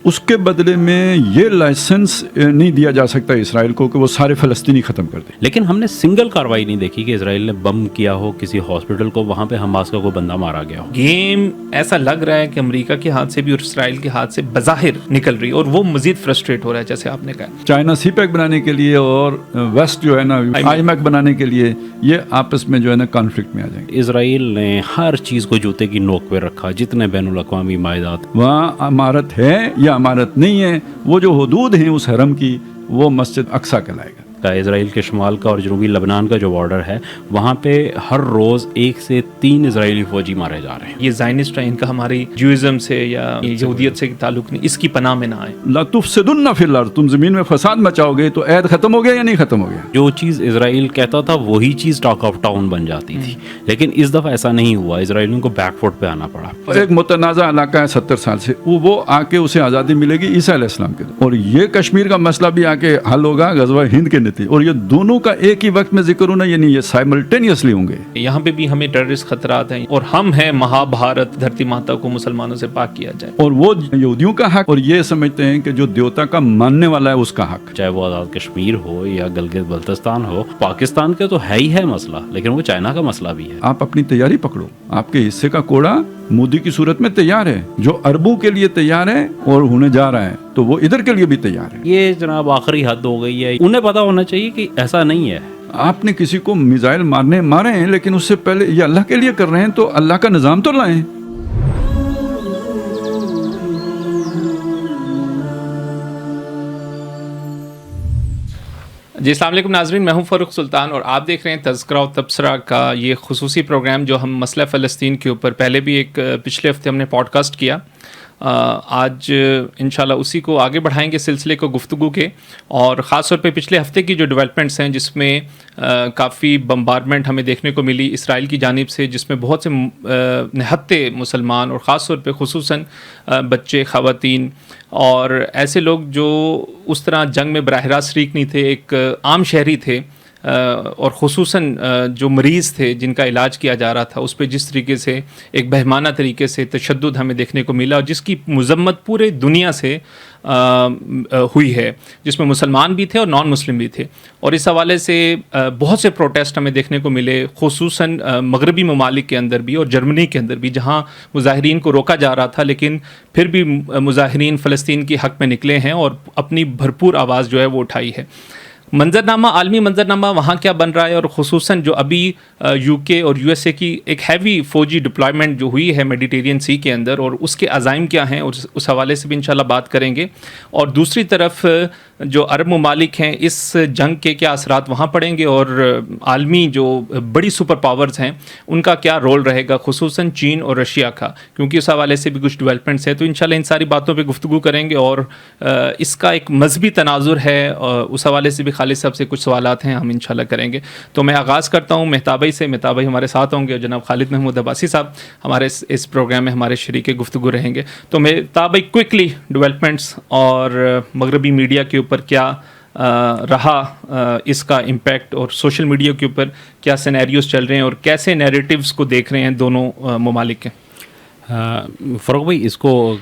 اس کے بدلے میں یہ لائسنس نہیں دیا جا سکتا اسرائیل کو کہ وہ سارے فلسطینی ختم کر دیں. لیکن ہم نے سنگل کاروائی نہیں دیکھی کہ اسرائیل نے بم کیا ہو کسی ہاسپٹل کو, وہاں پہ حماس کا کوئی بندہ مارا گیا ہو. گیم ایسا لگ رہا ہے کہ امریکہ کے ہاتھ سے بھی اور اسرائیل کے ہاتھ سے بظاہر نکل رہی ہے, اور وہ مزید فرسٹریٹ ہو رہا ہے جیسے آپ نے کہا. چائنا سی پیک بنانے کے لیے اور ویسٹ جو ہے نا آئی میک بنانے کے لیے یہ آپس میں جو ہے نا کانفلکٹ میں آ جائیں گے. اسرائیل نے ہر چیز کو جوتے کی نوک پہ رکھا, جتنے بین الاقوامی معاہدات. وہاں عمارت ہے یا عمارت نہیں ہے, وہ جو حدود ہیں اس حرم کی وہ مسجد اقصیٰ کہلائے گا. اسرائیل کے شمال کا اور جنوبی لبنان کا جو بارڈر ہے وہاں پہ ہر روز 1 سے 3 اسرائیلی فوجی مارے جا رہے ہیں. یہ زائنسٹ ہیں, ان کا ہماری جیوزم سے یا یہودیت سے تعلق نہیں, اس کی پناہ میں نہ آئے. لا تفسدن فی الارض, تم زمین میں فساد مچاؤ گے تو عہد ختم ہو گیا یا نہیں ختم ہو گیا؟ جو چیز اسرائیل کہتا تھا وہی چیز ٹاک آف ٹاؤن بن جاتی تھی, لیکن اس دفعہ ایسا نہیں ہوا. اسرائیلیوں کو بیک فوٹ پہ آنا پڑا. ایک متنازع علاقہ ہے 70 سال سے, وہ آ کے اسے آزادی ملے گی عیسیٰ علیہ السلام کے, اور یہ کشمیر کا مسئلہ بھی آ کے حل ہوگا غزوہ ہند کے نتیجے, اور یہ دونوں کا ایک ہی وقت میں ذکر ہونا, یعنی یہ سائملٹینیسلی ہوں گے. یہاں پہ بھی ہمیں ٹیررسٹ خطرات ہیں, اور ہم ہیں مہا بھارت, دھرتی ماتا کو مسلمانوں سے پاک کیا جائے. اور وہ یہودیوں کا حق, اور یہ سمجھتے ہیں کہ جو دیوتا کا ماننے والا ہے اس کا حق. چاہے وہ آزاد کشمیر ہو یا گلگت بلتستان ہو, پاکستان کا تو ہے ہی ہے مسئلہ, لیکن وہ چائنا کا مسئلہ بھی ہے. آپ اپنی تیاری پکڑو, آپ کے حصے کا کوڑا مودی کی صورت میں تیار ہے, جو اربوں کے لیے تیار ہے اور ہونے جا رہا ہے, تو وہ ادھر کے لیے بھی تیار ہے. یہ جناب آخری حد ہو گئی ہے. انہیں پتا ہونا چاہیے کہ ایسا نہیں ہے. آپ نے کسی کو میزائل مارے ہیں, لیکن اس سے پہلے یہ اللہ کے لیے کر رہے ہیں, تو اللہ کا نظام تو لائیں. جی السلام علیکم ناظرین, میں ہوں فاروق سلطان اور آپ دیکھ رہے ہیں تذکرہ و تبصرہ کا یہ خصوصی پروگرام جو ہم مسئلہ فلسطین کے اوپر پہلے بھی پچھلے ہفتے ہم نے پوڈ کاسٹ کیا. آج انشاءاللہ اسی کو آگے بڑھائیں گے سلسلے کو گفتگو کے, اور خاص طور پہ پچھلے ہفتے کی جو ڈیولپمنٹس ہیں جس میں کافی بمبارڈمنٹ ہمیں دیکھنے کو ملی اسرائیل کی جانب سے, جس میں بہت سے نہتے مسلمان اور خاص طور پہ خصوصاً بچے, خواتین اور ایسے لوگ جو اس طرح جنگ میں براہ راست شریک نہیں تھے, ایک عام شہری تھے, اور خصوصاً جو مریض تھے جن کا علاج کیا جا رہا تھا, اس پہ جس طریقے سے ایک بہمانہ طریقے سے تشدد ہمیں دیکھنے کو ملا, اور جس کی مذمت پورے دنیا سے ہوئی ہے, جس میں مسلمان بھی تھے اور نان مسلم بھی تھے. اور اس حوالے سے بہت سے پروٹیسٹ ہمیں دیکھنے کو ملے, خصوصاً مغربی ممالک کے اندر بھی اور جرمنی کے اندر بھی, جہاں مظاہرین کو روکا جا رہا تھا, لیکن پھر بھی مظاہرین فلسطین کی حق میں نکلے ہیں اور اپنی بھرپور آواز جو ہے وہ اٹھائی ہے. منظرنامہ, عالمی منظرنامہ وہاں کیا بن رہا ہے, اور خصوصاً جو ابھی یو کے اور یو ایس اے کی ایک ہیوی فوجی ڈپلائمنٹ جو ہوئی ہے میڈیٹیرین سی کے اندر, اور اس کے عزائم کیا ہیں, اور اس حوالے سے بھی انشاءاللہ بات کریں گے. اور دوسری طرف جو عرب ممالک ہیں, اس جنگ کے کیا اثرات وہاں پڑیں گے, اور عالمی جو بڑی سپر پاورز ہیں ان کا کیا رول رہے گا, خصوصاً چین اور رشیا کا, کیونکہ اس حوالے سے بھی کچھ ڈیولپمنٹس ہیں. تو انشاءاللہ ان ساری باتوں پہ گفتگو کریں گے, اور اس کا ایک مذہبی تناظر ہے, اس حوالے سے بھی خالد صاحب سے کچھ سوالات ہیں ہم انشاءاللہ کریں گے. تو میں آغاز کرتا ہوں مہتابئی سے. مہتابئی ہمارے ساتھ ہوں گے, اور جناب خالد محمود عباسی صاحب ہمارے اس پروگرام میں ہمارے شریک گفتگو رہیں گے. تو مہتابئی کوئکلی ڈیولپمنٹس اور مغربی میڈیا کے اوپر کیا رہا اس کا امپیکٹ, اور سوشل میڈیا کے اوپر کیا سینیریوز چل رہے ہیں, اور کیسے نیریٹیوز کو دیکھ رہے ہیں دونوں ممالک کے. فاروق بھائی, اس کو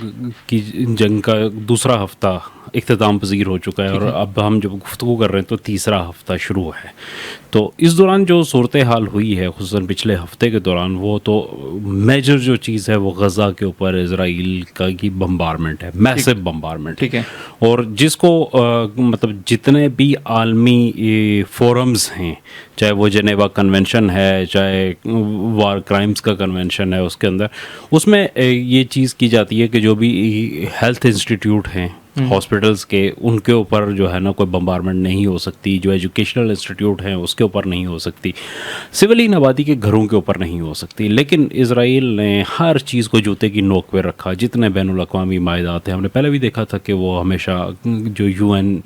کی جنگ کا دوسرا ہفتہ اختتام پذیر ہو چکا ہے, اور اب ہم جب گفتگو کر رہے ہیں تو تیسرا ہفتہ شروع ہے. تو اس دوران جو صورتحال ہوئی ہے خصوصاً پچھلے ہفتے کے دوران, وہ تو میجر جو چیز ہے وہ غزہ کے اوپر اسرائیل کی بمبارمنٹ ہے, میسو بمبارمنٹ. ٹھیک ہے. اور جس کو مطلب جتنے بھی عالمی فورمز ہیں, چاہے وہ جنیوا کنونشن ہے, چاہے وار کرائمز کا کنونشن ہے, اس کے اندر اس میں یہ چیز کی جاتی ہے کہ جو بھی ہیلتھ انسٹیٹیوٹ ہیں ہاسپٹلس کے, ان کے اوپر جو ہے نا کوئی بمبارمنٹ نہیں ہو سکتی, جو ایجوکیشنل انسٹیٹیوٹ ہیں اس کے اوپر نہیں ہو سکتی, سولین آبادی کے گھروں کے اوپر نہیں ہو سکتی. لیکن اسرائیل نے ہر چیز کو جوتے کی نوک پہ رکھا, جتنے بین الاقوامی معاہدات ہیں. ہم نے پہلے بھی دیکھا تھا کہ وہ ہمیشہ جو یو این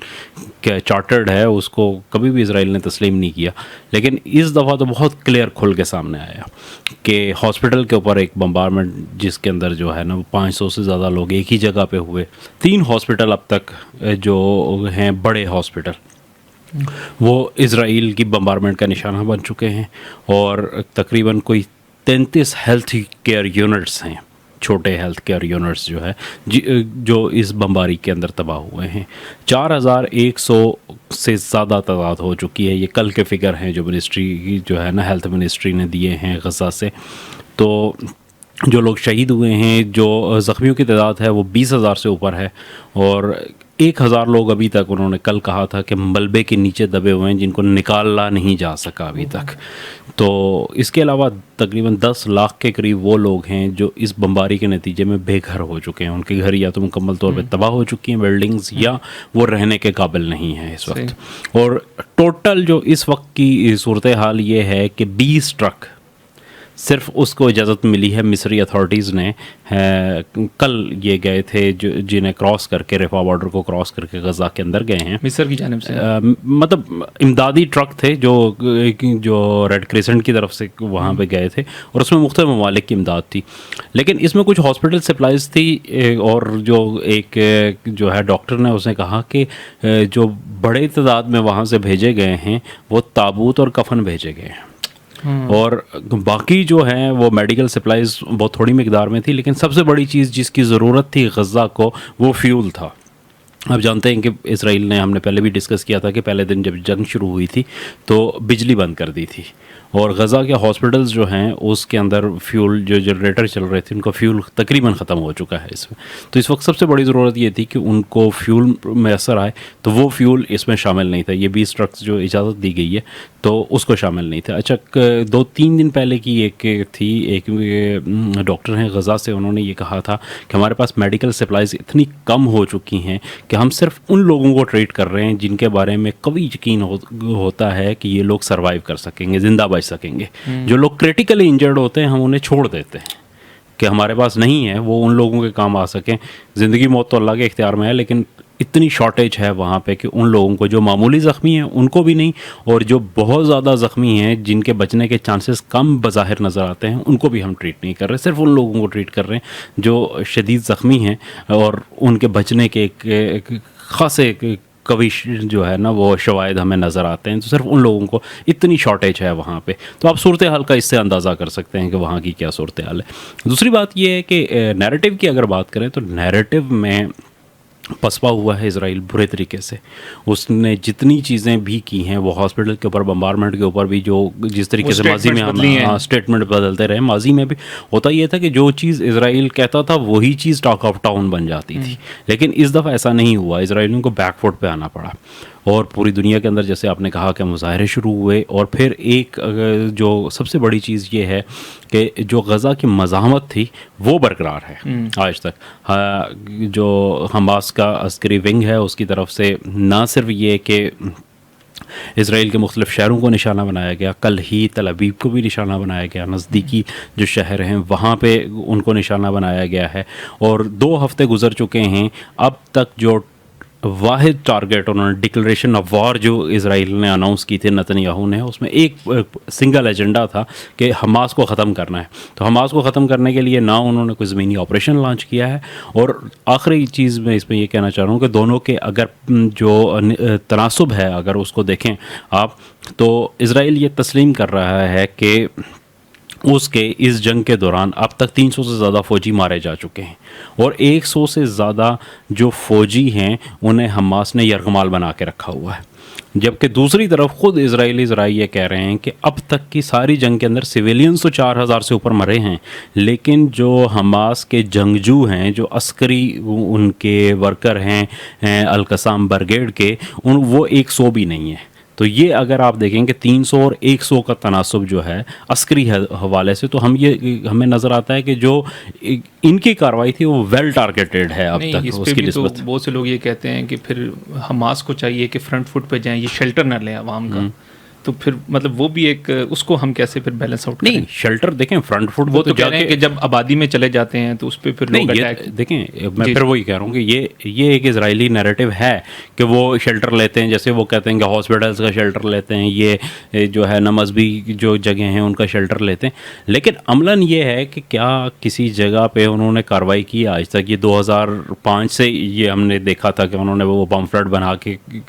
کے چارٹرڈ ہے اس کو کبھی بھی اسرائیل نے تسلیم نہیں کیا, لیکن اس دفعہ تو بہت کلیئر کھل کے سامنے آیا کہ ہاسپٹل کے اوپر ایک بمبارمنٹ جس کے اندر جو ہے نا 500 سے زیادہ لوگ ایک ہی جگہ پہ ہوئے. 3 ہاسپٹل اب تک جو ہیں بڑے ہاسپٹل وہ اسرائیل کی بمبارمنٹ کا نشانہ بن چکے ہیں, اور تقریباً کوئی 33 ہیلتھ کیئر یونٹس ہیں چھوٹے ہیلتھ کیئر یونٹس جو ہے جو اس بمباری کے اندر تباہ ہوئے ہیں. 4100 سے زیادہ تعداد ہو چکی ہے. یہ کل کے فگر ہیں جو منسٹری جو ہے نا ہیلتھ منسٹری نے دیے ہیں غزہ سے. تو جو لوگ شہید ہوئے ہیں, جو زخمیوں کی تعداد ہے وہ 20,000 سے اوپر ہے, اور 1,000 لوگ ابھی تک انہوں نے کل کہا تھا کہ ملبے کے نیچے دبے ہوئے ہیں جن کو نکالا نہیں جا سکا ابھی تک. تو اس کے علاوہ تقریباً 10 لاکھ کے قریب وہ لوگ ہیں جو اس بمباری کے نتیجے میں بے گھر ہو چکے ہیں. ان کے گھر یا تو مکمل طور پہ تباہ ہو چکی ہیں بلڈنگز, یا وہ رہنے کے قابل نہیں ہیں اس وقت. اور ٹوٹل جو اس وقت کی صورتحال یہ ہے کہ 20 ٹرک صرف اس کو اجازت ملی ہے مصری اتھارٹیز نے. کل یہ گئے تھے جنہیں کراس کر کے رفح بارڈر کو کراس کر کے غزہ کے اندر گئے ہیں مصر کی جانب سے, مطلب امدادی ٹرک تھے جو ریڈ کریسنٹ کی طرف سے وہاں پہ گئے تھے, اور اس میں مختلف ممالک کی امداد تھی. لیکن اس میں کچھ ہاسپٹل سپلائز تھی, اور جو ایک جو ہے ڈاکٹر نے اس نے کہا کہ جو بڑے تعداد میں وہاں سے بھیجے گئے ہیں وہ تابوت اور کفن بھیجے گئے ہیں, اور باقی جو ہیں وہ میڈیکل سپلائز بہت تھوڑی مقدار میں تھی. لیکن سب سے بڑی چیز جس کی ضرورت تھی غزہ کو وہ فیول تھا. آپ جانتے ہیں کہ اسرائیل نے, ہم نے پہلے بھی ڈسکس کیا تھا کہ پہلے دن جب جنگ شروع ہوئی تھی تو بجلی بند کر دی تھی, اور غزہ کے ہاسپٹلز جو ہیں اس کے اندر فیول جو جنریٹر چل رہے تھے ان کا فیول تقریباً ختم ہو چکا ہے اس میں. تو اس وقت سب سے بڑی ضرورت یہ تھی کہ ان کو فیول میسر آئے, تو وہ فیول اس میں شامل نہیں تھا. یہ 20 ٹرکس جو اجازت دی گئی ہے تو اس کو شامل نہیں تھا. اچھا 2-3 دن پہلے کی ایک تھی, ایک ڈاکٹر ہیں غزہ سے, انہوں نے یہ کہا تھا کہ ہمارے پاس میڈیکل سپلائز اتنی کم ہو چکی ہیں کہ ہم صرف ان لوگوں کو ٹریٹ کر رہے ہیں جن کے بارے میں قوی یقین ہوتا ہے کہ یہ لوگ سروائیو کر سکیں گے, زندہ بچ سکیں گے. جو لوگ کریٹیکلی انجرڈ ہوتے ہیں ہم انہیں چھوڑ دیتے ہیں کہ ہمارے پاس نہیں ہے, وہ ان لوگوں کے کام آ سکیں. زندگی موت تو اللہ کے اختیار میں ہے, لیکن اتنی شارٹیج ہے وہاں پہ کہ ان لوگوں کو جو معمولی زخمی ہیں ان کو بھی نہیں, اور جو بہت زیادہ زخمی ہیں جن کے بچنے کے چانسز کم بظاہر نظر آتے ہیں ان کو بھی ہم ٹریٹ نہیں کر رہے. صرف ان لوگوں کو ٹریٹ کر رہے ہیں جو شدید زخمی ہیں اور ان کے بچنے کے ایک خاصے قوی جو ہے نا وہ شواہد ہمیں نظر آتے ہیں. تو صرف ان لوگوں کو اتنی شارٹیج ہے وہاں پہ. تو آپ صورتحال کا اس سے اندازہ کر سکتے ہیں کہ وہاں کی کیا صورتحال ہے. دوسری بات یہ ہے کہ نیریٹو کی اگر بات کریں تو نیریٹو میں پسپا ہوا ہے اسرائیل برے طریقے سے. اس نے جتنی چیزیں بھی کی ہیں وہ ہاسپٹل کے اوپر, بمبارمنٹ کے اوپر بھی, جو جس طریقے سے ماضی میں ہم اسٹیٹمنٹ بدلتے رہے, ماضی میں بھی ہوتا یہ تھا کہ جو چیز اسرائیل کہتا تھا وہی چیز ٹاک آف ٹاؤن بن جاتی تھی. لیکن اس دفعہ ایسا نہیں ہوا, اسرائیلیوں کو بیک فوٹ پہ آنا پڑا, اور پوری دنیا کے اندر جیسے آپ نے کہا کہ مظاہرے شروع ہوئے. اور پھر ایک جو سب سے بڑی چیز یہ ہے کہ جو غزہ کی مزاحمت تھی وہ برقرار ہے آج تک. جو حماس کا عسکری ونگ ہے اس کی طرف سے نہ صرف یہ کہ اسرائیل کے مختلف شہروں کو نشانہ بنایا گیا, کل ہی تل ابیب کو بھی نشانہ بنایا گیا, نزدیکی جو شہر ہیں وہاں پہ ان کو نشانہ بنایا گیا ہے. اور 2 ہفتے گزر چکے ہیں, اب تک جو واحد ٹارگیٹ انہوں نے ڈکلریشن آف وار جو اسرائیل نے اناؤنس کی تھی نتن یاہو نے, اس میں ایک سنگل ایجنڈا تھا کہ حماس کو ختم کرنا ہے. تو حماس کو ختم کرنے کے لیے نہ انہوں نے کوئی زمینی آپریشن لانچ کیا ہے. اور آخری چیز میں اس میں یہ کہنا چاہ رہا ہوں کہ دونوں کے اگر جو تناسب ہے اگر اس کو دیکھیں آپ, تو اسرائیل یہ تسلیم کر رہا ہے کہ اس کے اس جنگ کے دوران اب تک 300 سے زیادہ فوجی مارے جا چکے ہیں, اور 100 سے زیادہ جو فوجی ہیں انہیں حماس نے یرغمال بنا کے رکھا ہوا ہے. جبکہ دوسری طرف خود اسرائیلی ذرائع یہ کہہ رہے ہیں کہ اب تک کی ساری جنگ کے اندر سویلینز تو 4000 سے اوپر مرے ہیں, لیکن جو حماس کے جنگجو ہیں, جو عسکری ان کے ورکر ہیں القسام برگیڈ کے, وہ 100 بھی نہیں ہیں. تو یہ اگر آپ دیکھیں کہ 300 اور 100 کا تناسب جو ہے عسکری حوالے سے, تو ہمیں نظر آتا ہے کہ جو ان کی کارروائی تھی وہ ویل ٹارگیٹڈ ہے اب تک. اس پہ بھی تو بہت سے لوگ یہ کہتے ہیں کہ پھر حماس کو چاہیے کہ فرنٹ فٹ پہ جائیں, یہ شیلٹر نہ لیں عوام کا. تو پھر مطلب وہ بھی ایک, اس کو ہم کیسے پھر بیلنس آؤٹ کریں؟ نہیں, شیلٹر دیکھیں فرنٹ فٹ وہ تو کہہ رہے ہیں کہ جب آبادی میں چلے جاتے ہیں تو اس پہ پھر لوگ اٹیک. دیکھیں میں پھر وہی کہہ رہا ہوں کہ یہ ایک اسرائیلی نیریٹو ہے کہ وہ شیلٹر لیتے ہیں, جیسے وہ کہتے ہیں کہ ہاسپٹلس کا شیلٹر لیتے ہیں, یہ جو ہے نمازبی جو جگہ ہیں ان کا شیلٹر لیتے ہیں. لیکن عملاً یہ ہے کہ کیا کسی جگہ پہ انہوں نے کارروائی کی آج تک؟ یہ 2005 سے یہ ہم نے دیکھا تھا کہ انہوں نے وہ پمفلٹ بنا کے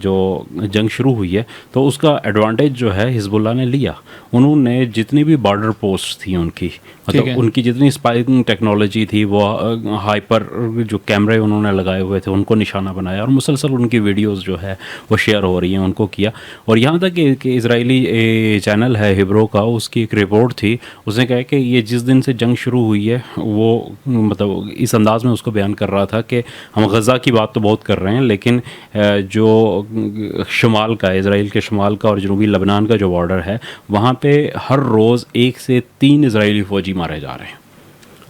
جو جنگ شروع ہوئی ہے تو اس کا ایڈوانٹیج جو ہے حزب اللہ نے لیا. انہوں نے جتنی بھی بارڈر پوسٹ تھیں ان کی, مطلب ان کی جتنی اسپائنگ ٹیکنالوجی تھی, وہ ہائپر جو کیمرے انہوں نے لگائے ہوئے تھے ان کو نشانہ بنایا, اور مسلسل ان کی ویڈیوز جو ہے وہ شیئر ہو رہی ہیں, ان کو کیا. اور یہاں تک کہ اسرائیلی چینل ہے ہبرو کا, اس کی ایک رپورٹ تھی, اس نے کہا کہ یہ جس دن سے جنگ شروع ہوئی ہے وہ مطلب اس انداز میں اس کو بیان کر رہا تھا کہ ہم غزہ کی بات تو بہت کر رہے ہیں, لیکن جو شمال کا, اسرائیل کے شمال کا اور جنوبی لبنان کا جو بارڈر ہے, وہاں پہ ہر روز 1 سے 3 اسرائیلی فوجی مارے جا رہے ہیں,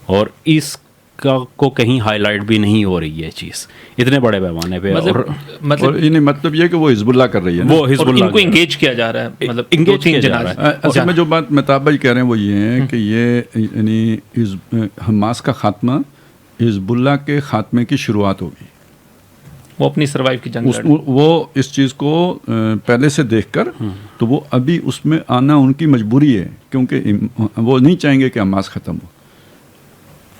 اور اس کا کو کہیں ہائی لائٹ بھی نہیں ہو رہی ہے چیز اتنے بڑے پیمانے پہ. مطلب یہ کہ وہ حزب اللہ کر رئی ہے, وہ حزب اللہ کو انگیج کیا جا رہا ہے, مطلب انگیج کیا جا رہا ہے. اصل میں جو بات متابع کہہ رہے ہیں وہ یہ ہے کہ یہ یعنی حماس کا خاتمہ حزب اللہ کے خاتمے کی شروعات ہوگی. وہ اپنی سروائیو کی جنگ وہ اس چیز کو پہلے سے دیکھ کر, تو وہ ابھی اس میں آنا ان کی مجبوری ہے, کیونکہ وہ نہیں چاہیں گے کہ حماس ختم ہو.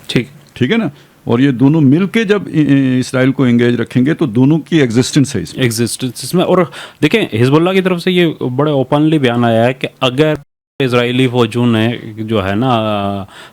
ٹھیک ہے نا. اور یہ دونوں مل کے جب اسرائیل کو انگیج رکھیں گے تو دونوں کی ایگزسٹنس ہے اس میں. اور دیکھیں حزب اللہ کی طرف سے یہ بڑے اوپنلی بیان آیا ہے کہ اگر اسرائیلی فوجوں نے جو ہے نا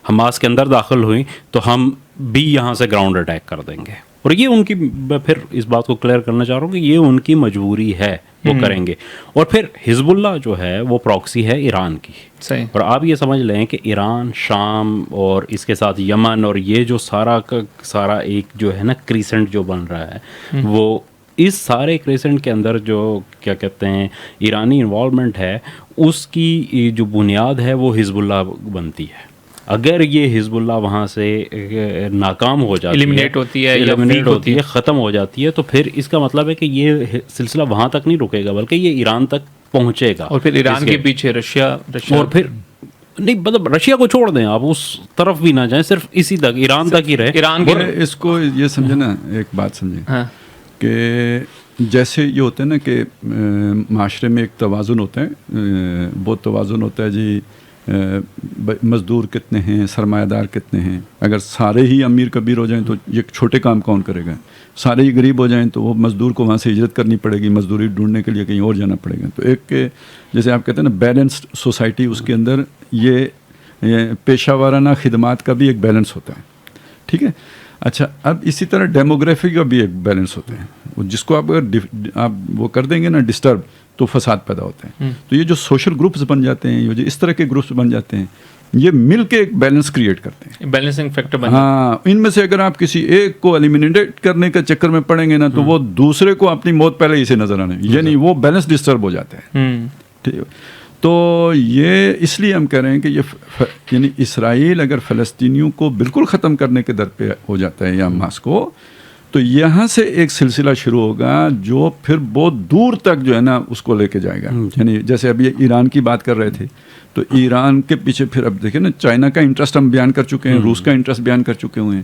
حماس کے اندر داخل ہوئی تو ہم بھی یہاں سے گراؤنڈ اٹیک کر دیں گے. اور یہ ان کی, میں پھر اس بات کو کلیئر کرنا چاہ رہا ہوں کہ یہ ان کی مجبوری ہے, وہ کریں گے. اور پھر حزب اللہ جو ہے وہ پراکسی ہے ایران کی. صحیح. اور آپ یہ سمجھ لیں کہ ایران, شام اور اس کے ساتھ یمن, اور یہ جو سارا کا سارا ایک جو ہے نا کریسنٹ جو بن رہا ہے, وہ اس سارے کریسنٹ کے اندر جو کیا کہتے ہیں ایرانی انوالومنٹ ہے, اس کی جو بنیاد ہے وہ حزب اللہ بنتی ہے. اگر یہ حزب اللہ وہاں سے ناکام ہو جاتی ہے, ایلیمنیٹ ہوتی ہے, ختم ہو جاتی ہے, تو پھر اس کا مطلب ہے کہ یہ سلسلہ وہاں تک نہیں رکے گا بلکہ یہ ایران تک پہنچے گا. اور پھر ایران کے پیچھے رشیا اور پھر نہیں, مطلب رشیا کو چھوڑ دیں آپ, اس طرف بھی نہ جائیں, صرف اسی تک ایران تک ہی رہے. ایران کے اس کو یہ سمجھے نا, ایک بات سمجھیں کہ جیسے یہ ہوتا ہے نا کہ معاشرے میں ایک توازن ہوتا ہے, وہ توازن ہوتا ہے جی مزدور کتنے ہیں, سرمایہ دار کتنے ہیں. اگر سارے ہی امیر کبیر ہو جائیں تو یہ چھوٹے کام کون کرے گا, سارے ہی غریب ہو جائیں تو وہ مزدور کو وہاں سے ہجرت کرنی پڑے گی, مزدوری ڈھونڈنے کے لیے کہیں اور جانا پڑے گا. تو ایک جیسے آپ کہتے ہیں نا بیلنسڈ سوسائٹی, اس کے اندر یہ پیشہ وارانہ خدمات کا بھی ایک بیلنس ہوتا ہے. ٹھیک ہے. اچھا, اب اسی طرح ڈیموگرافی کا بھی ایک بیلنس ہوتا ہے, جس کو آپ اگر آپ وہ کر دیں گے نا ڈسٹرب, تو فساد پیدا ہوتے ہیں. تو یہ جو سوشل گروپس بن جاتے ہیں, یہ جو اس طرح کے گروپس بن جاتے ہیں, یہ مل کے ایک بیلنس کریٹ کرتے ہیں, بیلنسنگ فیکٹر بن. ہاں, ان میں سے اگر آپ کسی ایک کو ایلیمنیٹ کرنے کے چکر میں پڑیں گے نا, تو وہ دوسرے کو اپنی موت پہلے ہی سے نظر آنے, یعنی وہ بیلنس ڈسٹرب ہو جاتا ہے. ٹھیک ہے. تو یہ اس لیے ہم کہہ رہے ہیں کہ یہ یعنی اسرائیل اگر فلسطینیوں کو بالکل ختم کرنے کے در پہ ہو جاتا ہے یا حماس کو, تو یہاں سے ایک سلسلہ شروع ہوگا جو پھر بہت دور تک جو ہے نا اس کو لے کے جائے گا. یعنی جیسے ابھی ایران کی بات کر رہے تھے, تو ایران کے پیچھے پھر اب دیکھیں نا چائنا کا انٹرسٹ ہم بیان کر چکے ہیں, روس کا انٹرسٹ بیان کر چکے ہوئے ہیں.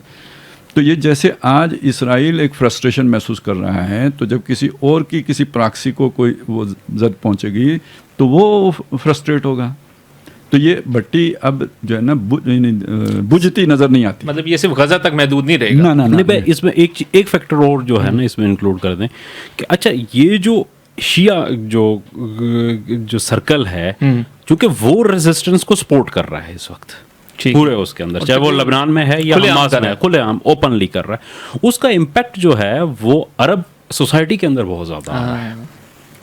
تو یہ جیسے آج اسرائیل ایک فرسٹریشن محسوس کر رہا ہے, تو جب کسی اور کی کسی پراکسی کو کوئی وہ زد پہنچے گی تو وہ فرسٹریٹ ہوگا. تو یہ بٹی اب جو ہے نا بجھتی نظر نہیں آتی. مطلب یہ صرف غزہ تک محدود نہیں رہے گا. نہیں, اس میں ایک فیکٹر اور جو ہے نا اس میں انکلوڈ کر دیں کہ اچھا یہ جو شیعہ جو سرکل ہے, چونکہ وہ ریزسٹنس کو سپورٹ کر رہا ہے اس وقت پورے اس کے اندر, چاہے وہ لبنان میں ہے یا حماس میں ہے, کھلے عام اوپنلی کر رہا ہے, اس کا امپیکٹ جو ہے وہ عرب سوسائٹی کے اندر بہت زیادہ آ رہا ہے.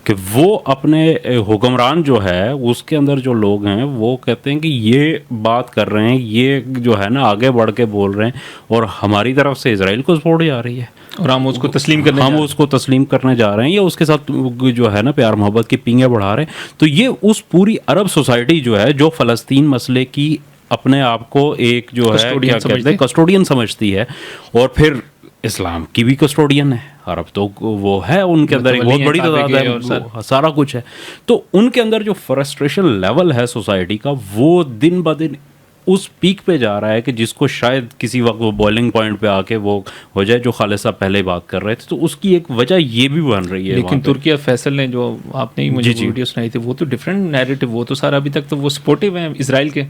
کہ وہ اپنے حکمران جو ہے اس کے اندر جو لوگ ہیں وہ کہتے ہیں کہ یہ بات کر رہے ہیں, یہ جو ہے نا آگے بڑھ کے بول رہے ہیں, اور ہماری طرف سے اسرائیل کو سپورٹ جا رہی ہے, اور ہم اس کو تسلیم کرنے جا رہے ہیں, یا اس کے ساتھ جو ہے نا پیار محبت کی پینگیں بڑھا رہے ہیں. تو یہ اس پوری عرب سوسائٹی جو ہے جو فلسطین مسئلے کی اپنے آپ کو ایک جو ہے کیا کہتے ہیں کسٹوڈین سمجھتی ہے, اور پھر اسلام کی بھی کسٹوڈین ہے. عرب تو وہ ہے, ان کے اندر ایک بہت بڑی تعداد ہے, سارا کچھ ہے. تو ان کے اندر جو فرسٹریشن لیول ہے سوسائٹی کا, وہ دن بدن اس پیک پہ جا رہا ہے کہ جس کو شاید کسی وقت وہ بوائلنگ پوائنٹ پہ آ کے وہ ہو جائے, جو خالد صاحب پہلے بات کر رہے تھے. تو اس کی ایک وجہ یہ بھی بن رہی ہے. لیکن ترکی فیصل نے جو آپ نے مجھے ویڈیو سنائی تھی, وہ تو ڈفرینٹ نیریٹو, وہ تو سارا ابھی تک تو وہ سپورٹیو ہیں اسرائیل کے.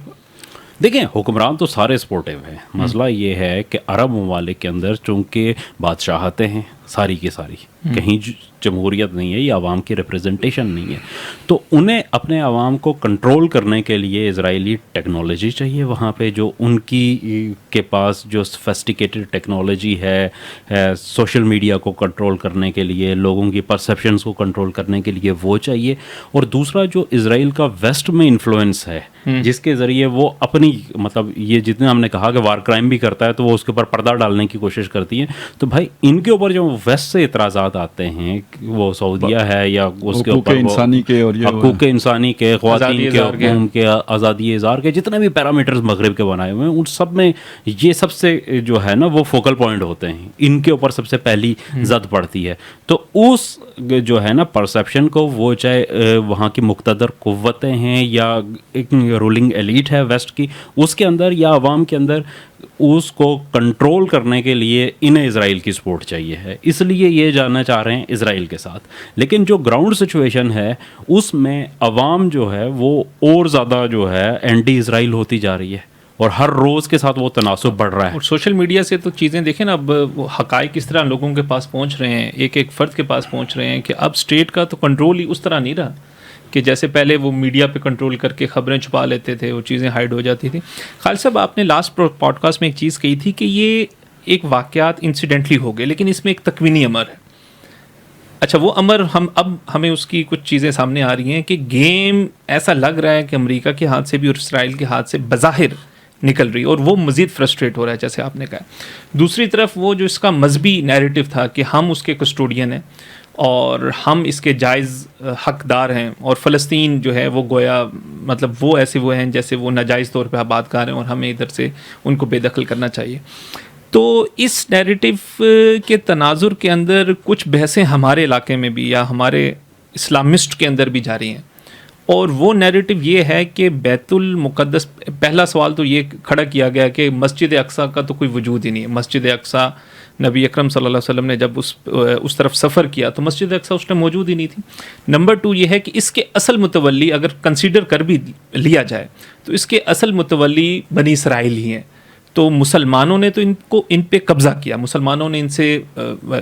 دیکھیں حکمران تو سارے سپورٹیو ہیں. مسئلہ یہ ہے کہ عرب ممالک کے اندر چونکہ بادشاہتیں ہیں ساری کی ساری, کہیں جمہوریت نہیں ہے، یہ عوام کی ریپرزنٹیشن نہیں ہے. تو انہیں اپنے عوام کو کنٹرول کرنے کے لیے اسرائیلی ٹیکنالوجی چاہیے وہاں پہ، جو ان کی کے پاس جو سفسٹیکیٹڈ ٹیکنالوجی ہے سوشل میڈیا کو کنٹرول کرنے کے لیے، لوگوں کی پرسیپشنز کو کنٹرول کرنے کے لیے وہ چاہیے. اور دوسرا جو اسرائیل کا ویسٹ میں انفلوئنس ہے جس کے ذریعے وہ اپنی مطلب یہ جتنے ہم نے کہا کہ وار کرائم بھی کرتا ہے تو وہ اس کے اوپر پردہ ڈالنے کی کوشش کرتی ہیں. تو بھائی ان کے اوپر جو ویسٹ سے اعتراضات آتے ہیں، وہ سعودیہ ہے یا اس کے اوپر انسانی کے اور حقوق انسانی کے، خواتین کے حقوق کے، آزادی اظہار کے، جتنے بھی پیرامیٹرز مغرب کے بنائے ہوئے ہیں ان سب میں یہ سب سے جو ہے نا وہ فوکل پوائنٹ ہوتے ہیں، ان کے اوپر سب سے پہلی زد پڑتی ہے. تو اس جو ہے نا پرسیپشن کو، وہ چاہے وہاں کی مقتدر قوتیں ہیں یا ایک رولنگ ایلیٹ ہے ویسٹ کی، اس کے اندر یا عوام کے اندر، اس کو کنٹرول کرنے کے لیے انہیں اسرائیل کی سپورٹ چاہیے ہے. اس لیے یہ جاننا چاہ رہے ہیں اسرائیل کے ساتھ. لیکن جو گراؤنڈ سچویشن ہے اس میں عوام جو ہے وہ اور زیادہ جو ہے اینٹی اسرائیل ہوتی جا رہی ہے، اور ہر روز کے ساتھ وہ تناسب بڑھ رہا ہے. اور سوشل میڈیا سے تو چیزیں دیکھیں نا، اب وہ حقائق کس طرح لوگوں کے پاس پہنچ رہے ہیں، ایک ایک فرد کے پاس پہنچ رہے ہیں کہ اب اسٹیٹ کا تو کنٹرول ہی اس طرح نہیں رہا کہ جیسے پہلے وہ میڈیا پہ کنٹرول کر کے خبریں چھپا لیتے تھے، وہ چیزیں ہائیڈ ہو جاتی تھی. خالد صاحب، آپ نے لاسٹ پوڈ کاسٹ میں ایک چیز کہی تھی کہ یہ ایک واقعات انسیڈنٹلی ہو گئے، لیکن اس میں ایک تکوینی امر ہے. اچھا، وہ امر ہمیں اس کی کچھ چیزیں سامنے آ رہی ہیں کہ گیم ایسا لگ رہا ہے کہ امریکہ کے ہاتھ سے بھی اور اسرائیل کے ہاتھ سے بظاہر نکل رہی، اور وہ مزید فرسٹریٹ ہو رہا ہے جیسے آپ نے کہا. دوسری طرف وہ جو اس کا مذہبی نیریٹو تھا کہ ہم اس کے کسٹوڈین ہیں اور ہم اس کے جائز حقدار ہیں، اور فلسطین جو ہے وہ گویا مطلب وہ ایسے وہ ہیں جیسے وہ ناجائز طور پہ آباد کار ہیں اور ہمیں ادھر سے ان کو بے دخل کرنا چاہیے. تو اس نیریٹو کے تناظر کے اندر کچھ بحثیں ہمارے علاقے میں بھی یا ہمارے اسلامسٹ کے اندر بھی جاری ہیں، اور وہ نیریٹو یہ ہے کہ بیت المقدس، پہلا سوال تو یہ کھڑا کیا گیا کہ مسجد اقصیٰ کا تو کوئی وجود ہی نہیں ہے. مسجد اقصیٰ نبی اکرم صلی اللہ علیہ وسلم نے جب اس طرف سفر کیا تو مسجد اقصیٰ اس ٹائم موجود ہی نہیں تھی. نمبر 2 یہ ہے کہ اس کے اصل متولی اگر کنسیڈر کر بھی لیا جائے تو اس کے اصل متولی بنی اسرائیل ہی ہیں. تو مسلمانوں نے تو ان پہ قبضہ کیا، مسلمانوں نے ان سے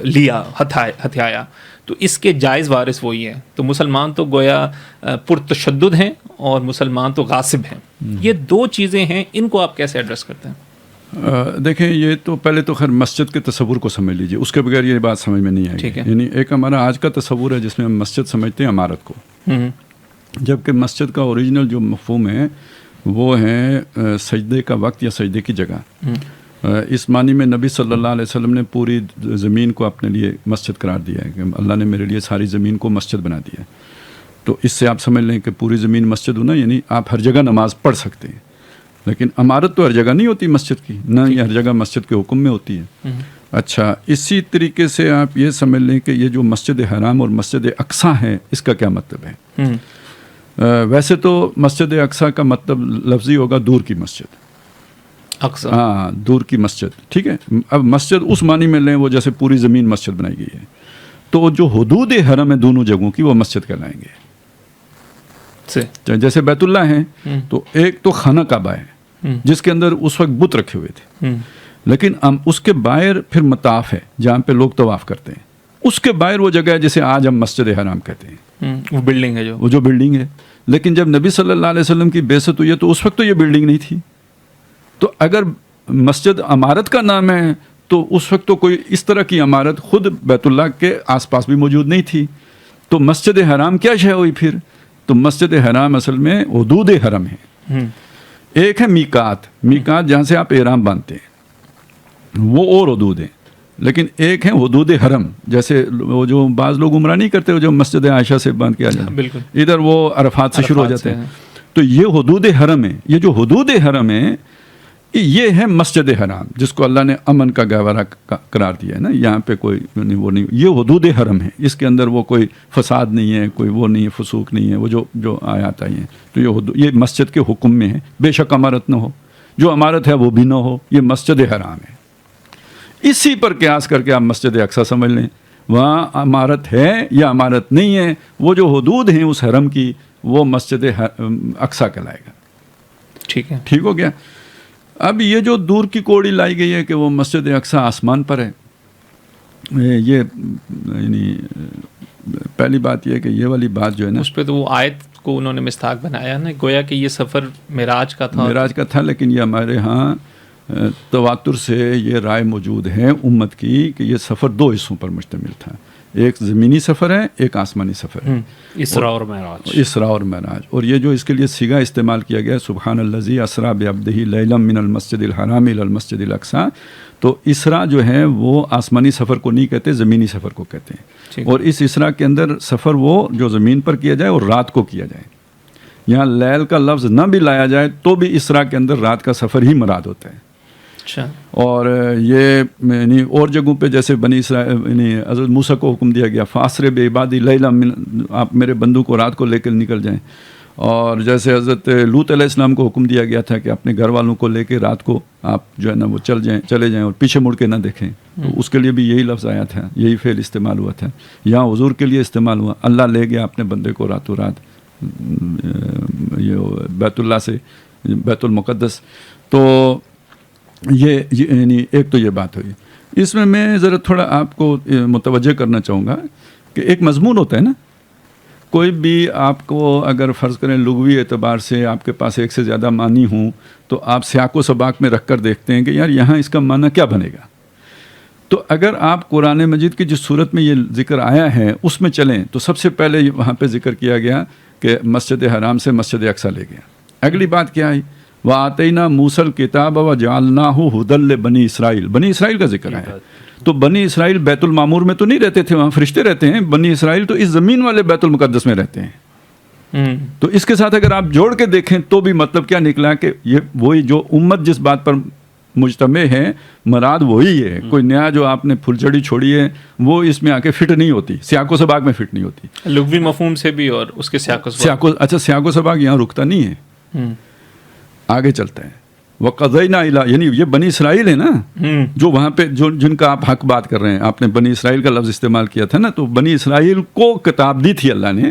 لیا، ہتھیایا، تو اس کے جائز وارث وہی ہیں. تو مسلمان تو گویا پرتشدد ہیں اور مسلمان تو غاصب ہیں. یہ دو چیزیں ہیں، ان کو آپ کیسے ایڈریس کرتے ہیں؟ دیکھیں، یہ تو پہلے تو خیر مسجد کے تصور کو سمجھ لیجئے، اس کے بغیر یہ بات سمجھ میں نہیں آئے گی. یعنی ایک ہمارا آج کا تصور ہے جس میں ہم مسجد سمجھتے ہیں عمارت کو، جبکہ مسجد کا اوریجنل جو مفہوم ہے وہ ہے سجدے کا وقت یا سجدے کی جگہ. اس معنی میں نبی صلی اللہ علیہ وسلم نے پوری زمین کو اپنے لیے مسجد قرار دیا ہے کہ اللہ نے میرے لیے ساری زمین کو مسجد بنا دیا ہے. تو اس سے آپ سمجھ لیں کہ پوری زمین مسجد ہونا، یعنی آپ ہر جگہ نماز پڑھ سکتے ہیں. لیکن عمارت تو ہر جگہ نہیں ہوتی مسجد کی، نہ یہ ہر جگہ مسجد کے حکم میں ہوتی ہے. اچھا، اسی طریقے سے آپ یہ سمجھ لیں کہ یہ جو مسجد حرام اور مسجد اقصیٰ ہے، اس کا کیا مطلب ہے؟ ویسے تو مسجد اقصیٰ کا مطلب لفظی ہوگا دور کی مسجد، اقصیٰ، ہاں، دور کی مسجد، ٹھیک ہے. اب مسجد اس معنی میں لیں وہ جیسے پوری زمین مسجد بنائی گئی ہے، تو جو حدود حرم ہے دونوں جگہوں کی وہ مسجد کہلائیں گے. جیسے بیت اللہ ہیں تو ایک تو خانہ کعبہ ہے جس کے اندر اس وقت بت رکھے ہوئے تھے، لیکن اس کے باہر پھر مطاف ہے جہاں پہ لوگ طواف کرتے ہیں. اس کے باہر وہ جگہ ہے جسے آج ہم مسجد حرام کہتے ہیں، وہ بلڈنگ ہے، وہ جو بلڈنگ ہے. لیکن جب نبی صلی اللہ علیہ وسلم کی بعثت ہوئی ہے تو اس وقت تو یہ بلڈنگ نہیں تھی. تو اگر مسجد عمارت کا نام ہے تو اس وقت تو کوئی اس طرح کی عمارت خود بیت اللہ کے آس پاس بھی موجود نہیں تھی. تو مسجد حرام کیا شے ہوئی پھر؟ تو مسجد حرام اصل میں حدود حرم ہے. ایک ہے میقات جہاں سے آپ احرام باندھتے ہیں، وہ اور حدود ہیں. لیکن ایک ہے حدود حرم، جیسے وہ جو بعض لوگ عمرہ نہیں کرتے، جو مسجد عائشہ سے باندھ کے آ جاتے ہیں، ادھر وہ عرفات سے شروع ہو جاتے ہیں. تو یہ حدود حرم ہے. یہ جو حدود حرم ہے یہ ہے مسجد حرام، جس کو اللہ نے امن کا گہوارہ قرار دیا ہے نا. یہاں پہ کوئی وہ نہیں، یہ حدود حرم ہے. اس کے اندر وہ کوئی فساد نہیں ہے، کوئی وہ نہیں ہے، فسوق نہیں ہے، وہ جو آیات آئی ہیں. تو یہ مسجد کے حکم میں ہے. بے شک عمارت نہ ہو، جو عمارت ہے وہ بھی نہ ہو، یہ مسجد حرام ہے. اسی پر قیاس کر کے آپ مسجد اقصیٰ سمجھ لیں، وہاں عمارت ہے یا عمارت نہیں ہے، وہ جو حدود ہیں اس حرم کی وہ مسجد اقصیٰ کہلائے گا. ٹھیک ہے، ٹھیک ہو گیا. اب یہ جو دور کی کوڑی لائی گئی ہے کہ وہ مسجد اقصیٰ آسمان پر ہے، یہ یعنی پہلی بات یہ ہے کہ یہ والی بات جو ہے نا اس پہ تو وہ آیت کو انہوں نے مستاق بنایا نا، گویا کہ یہ سفر معراج کا تھا. معراج کا تھا، لیکن یہ ہمارے ہاں تواتر سے یہ رائے موجود ہے امت کی کہ یہ سفر دو حصوں پر مشتمل تھا، ایک زمینی سفر ہے، ایک آسمانی سفر ہے، اسراء اور معراج. اسراء اور معراج. اور یہ جو اس کے لیے صیغہ استعمال کیا گیا سبحان الذی اسریٰ بعبدہ لیلا من المسجد الحرام الی المسجد الاقصی، تو اسراء جو ہے وہ آسمانی سفر کو نہیں کہتے، زمینی سفر کو کہتے ہیں. اور اس اسراء کے اندر سفر وہ جو زمین پر کیا جائے اور رات کو کیا جائے. یہاں لیل کا لفظ نہ بھی لایا جائے تو بھی اسراء کے اندر رات کا سفر ہی مراد ہوتا ہے. اچھا. اور یہ یعنی اور جگہوں پہ جیسے بنی اسرائیل یعنی حضرت موسیٰ کو حکم دیا گیا فاسر بعبادی لیلا من، آپ میرے بندوں کو رات کو لے کر نکل جائیں. اور جیسے حضرت لوط علیہ السلام کو حکم دیا گیا تھا کہ اپنے گھر والوں کو لے کے رات کو آپ جو ہے نا وہ چلے جائیں اور پیچھے مڑ کے نہ دیکھیں، تو اس کے لیے بھی یہی لفظ آیا تھا، یہی فعل استعمال ہوا تھا. یہاں حضور کے لیے استعمال ہوا، اللہ لے گیا اپنے بندے کو راتوں رات یہ بیت اللہ سے بیت المقدس. تو یہ یعنی ایک تو یہ بات ہوئی. اس میں ذرا تھوڑا آپ کو متوجہ کرنا چاہوں گا کہ ایک مضمون ہوتا ہے نا، کوئی بھی آپ کو اگر فرض کریں لغوی اعتبار سے آپ کے پاس ایک سے زیادہ معنی ہوں تو آپ سیاق و سباق میں رکھ کر دیکھتے ہیں کہ یار یہاں اس کا معنی کیا بنے گا. تو اگر آپ قرآن مجید کی جس صورت میں یہ ذکر آیا ہے اس میں چلیں تو سب سے پہلے وہاں پہ ذکر کیا گیا کہ مسجد حرام سے مسجد اقصی لے گیا. اگلی بات کیا آئی؟ وَآتَيْنَا مُوسَى الْكِتَابَ وَجَعَلْنَاهُ هُدًى لِبَنِي اسرائیل. بنی اسرائیل کا ذکر آیا. تو بنی اسرائیل بیت المعمور میں تو نہیں رہتے تھے، وہاں فرشتے رہتے ہیں. بنی اسرائیل تو اس زمین والے بیت المقدس میں رہتے ہیں. تو اس کے ساتھ اگر آپ جوڑ کے دیکھیں تو بھی مطلب کیا نکلا کہ یہ وہی جو امت جس بات پر مجتمع ہے مراد وہی ہے. کوئی نیا جو آپ نے پھلچڑی چھوڑی ہے وہ اس میں آ کے فٹ نہیں ہوتی، سیاق و سباق میں فٹ نہیں ہوتی. لغوی مفہوم سے بھی اور اس کے سیاق و سباق. اچھا سیاق و سباق یہاں رکتا نہیں ہے، آگے چلتا ہے. وَقَضَيْنَا إِلَىٰ، یعنی یہ بنی اسرائیل ہے نا جو وہاں پہ جن کا آپ حق بات کر رہے ہیں. آپ نے بنی اسرائیل کا لفظ استعمال کیا تھا نا، تو بنی اسرائیل کو کتاب دی تھی اللہ نے.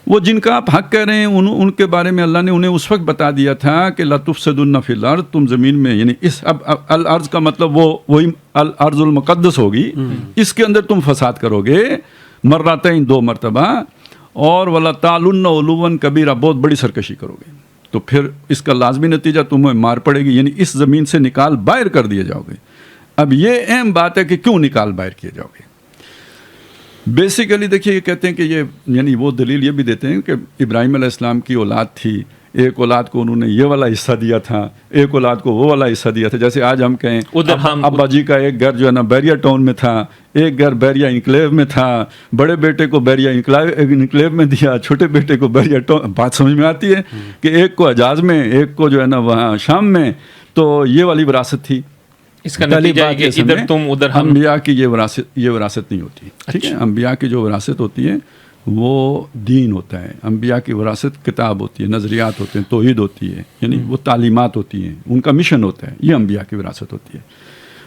وہ جن کا آپ حق کہہ رہے ہیں ان کے بارے میں اللہ نے انہیں اس وقت بتا دیا تھا کہ لَتُفْسِدُنَّ فِي الْأَرْضِ، تم زمین میں یعنی اس اب الارض کا مطلب وہی الارض المقدس ہوگی، اس کے اندر تم فساد کرو گے مرتين، 2 مرتبہ، اور وَلَتَعْلُنَّ عُلُوًّا كَبِيرًا، بہت بڑی سرکشی کرو گے. تو پھر اس کا لازمی نتیجہ تمہیں مار پڑے گی، یعنی اس زمین سے نکال باہر کر دیے جاؤ گے. اب یہ اہم بات ہے کہ کیوں نکال باہر کیے جاؤ گے. بیسیکلی دیکھیے یہ کہتے ہیں کہ یہ یعنی وہ دلیل یہ بھی دیتے ہیں کہ ابراہیم علیہ السلام کی اولاد تھی، ایک اولاد کو انہوں نے یہ والا حصہ دیا تھا، ایک اولاد کو وہ والا حصہ دیا تھا. جیسے آج ہم کہیں ابا جی کا ایک گھر جو ہے نا بیریا ٹاؤن میں تھا، ایک گھر بیریا انکلیو میں تھا، بڑے بیٹے کو بیریا انکلیو میں دیا، چھوٹے بیٹے کو بیریا ٹاؤن. بات سمجھ میں آتی ہے کہ ایک کو حجاز میں، ایک کو جو ہے نا وہاں شام میں. تو یہ والی وراثت تھی. اس کا نتیجہ ہے کہ ادھر تم ادھر ہم. انبیاء کی یہ وراثت نہیں ہوتی. ٹھیک ہے، انبیاء کی جو وراثت ہوتی ہے وہ دین ہوتا ہے. انبیاء کی وراثت کتاب ہوتی ہے، نظریات ہوتے ہیں، توحید ہوتی ہے، یعنی وہ تعلیمات ہوتی ہیں، ان کا مشن ہوتا ہے. یہ انبیاء کی وراثت ہوتی ہے.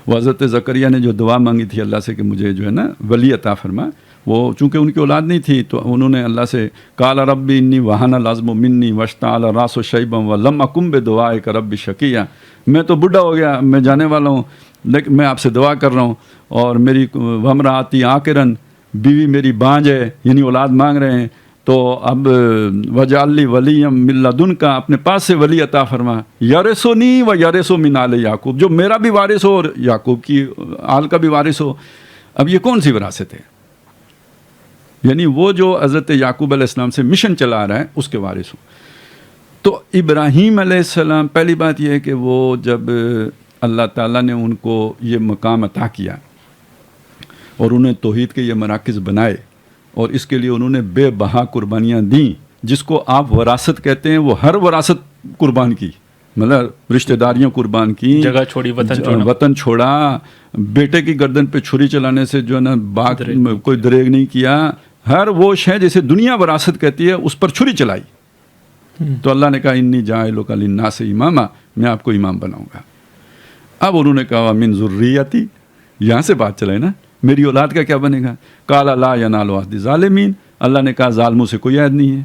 وہ حضرت زکریا نے جو دعا مانگی تھی اللہ سے کہ مجھے جو ہے نا ولی عطا فرما، وہ چونکہ ان کی اولاد نہیں تھی تو انہوں نے اللہ سے قال ربی انی وہن العظم منی واشتعل الراس شیبا ولم اکن بدعائک رب شقیا. میں تو بڈھا ہو گیا، میں جانے والا ہوں، لیکن میں آپ سے دعا کر رہا ہوں. اور میری وامرأتی عاقرن، بیوی میری بانج ہے، یعنی اولاد مانگ رہے ہیں. تو اب وجعل لی ولیا من لدنک، اپنے پاس سے ولی عطا فرما، یرثنی و یرث من آل یعقوب، جو میرا بھی وارث ہو اور یعقوب کی آل کا بھی وارث ہو. اب یہ کون سی وراثت ہے؟ یعنی وہ جو حضرت یعقوب علیہ السلام سے مشن چلا رہا ہے اس کے وارث ہو. تو ابراہیم علیہ السلام، پہلی بات یہ ہے کہ وہ جب اللہ تعالیٰ نے ان کو یہ مقام عطا کیا اور انہیں توحید کے یہ مراکز بنائے اور اس کے لیے انہوں نے بے بہا قربانیاں دیں، جس کو آپ وراثت کہتے ہیں. وہ ہر وراثت قربان کی، مطلب رشتہ داریاں قربان کی، جگہ چھوڑی، وطن چھوڑا، بیٹے کی گردن پہ چھری چلانے سے جو ہے نا باغ کوئی دریغ نہیں کیا. ہر وہ شے جیسے دنیا وراثت کہتی ہے اس پر چھری چلائی. تو اللہ نے کہا انی جاعلک للناس اماما، میں آپ کو امام بناؤں گا. اب انہوں نے کہا من ذریتی، یہاں سے بات چلائے نا، میری اولاد کا کیا بنے گا؟ قال لا ینال عہد الظالمین، اللہ نے کہا ظالموں سے کوئی عہد نہیں ہے.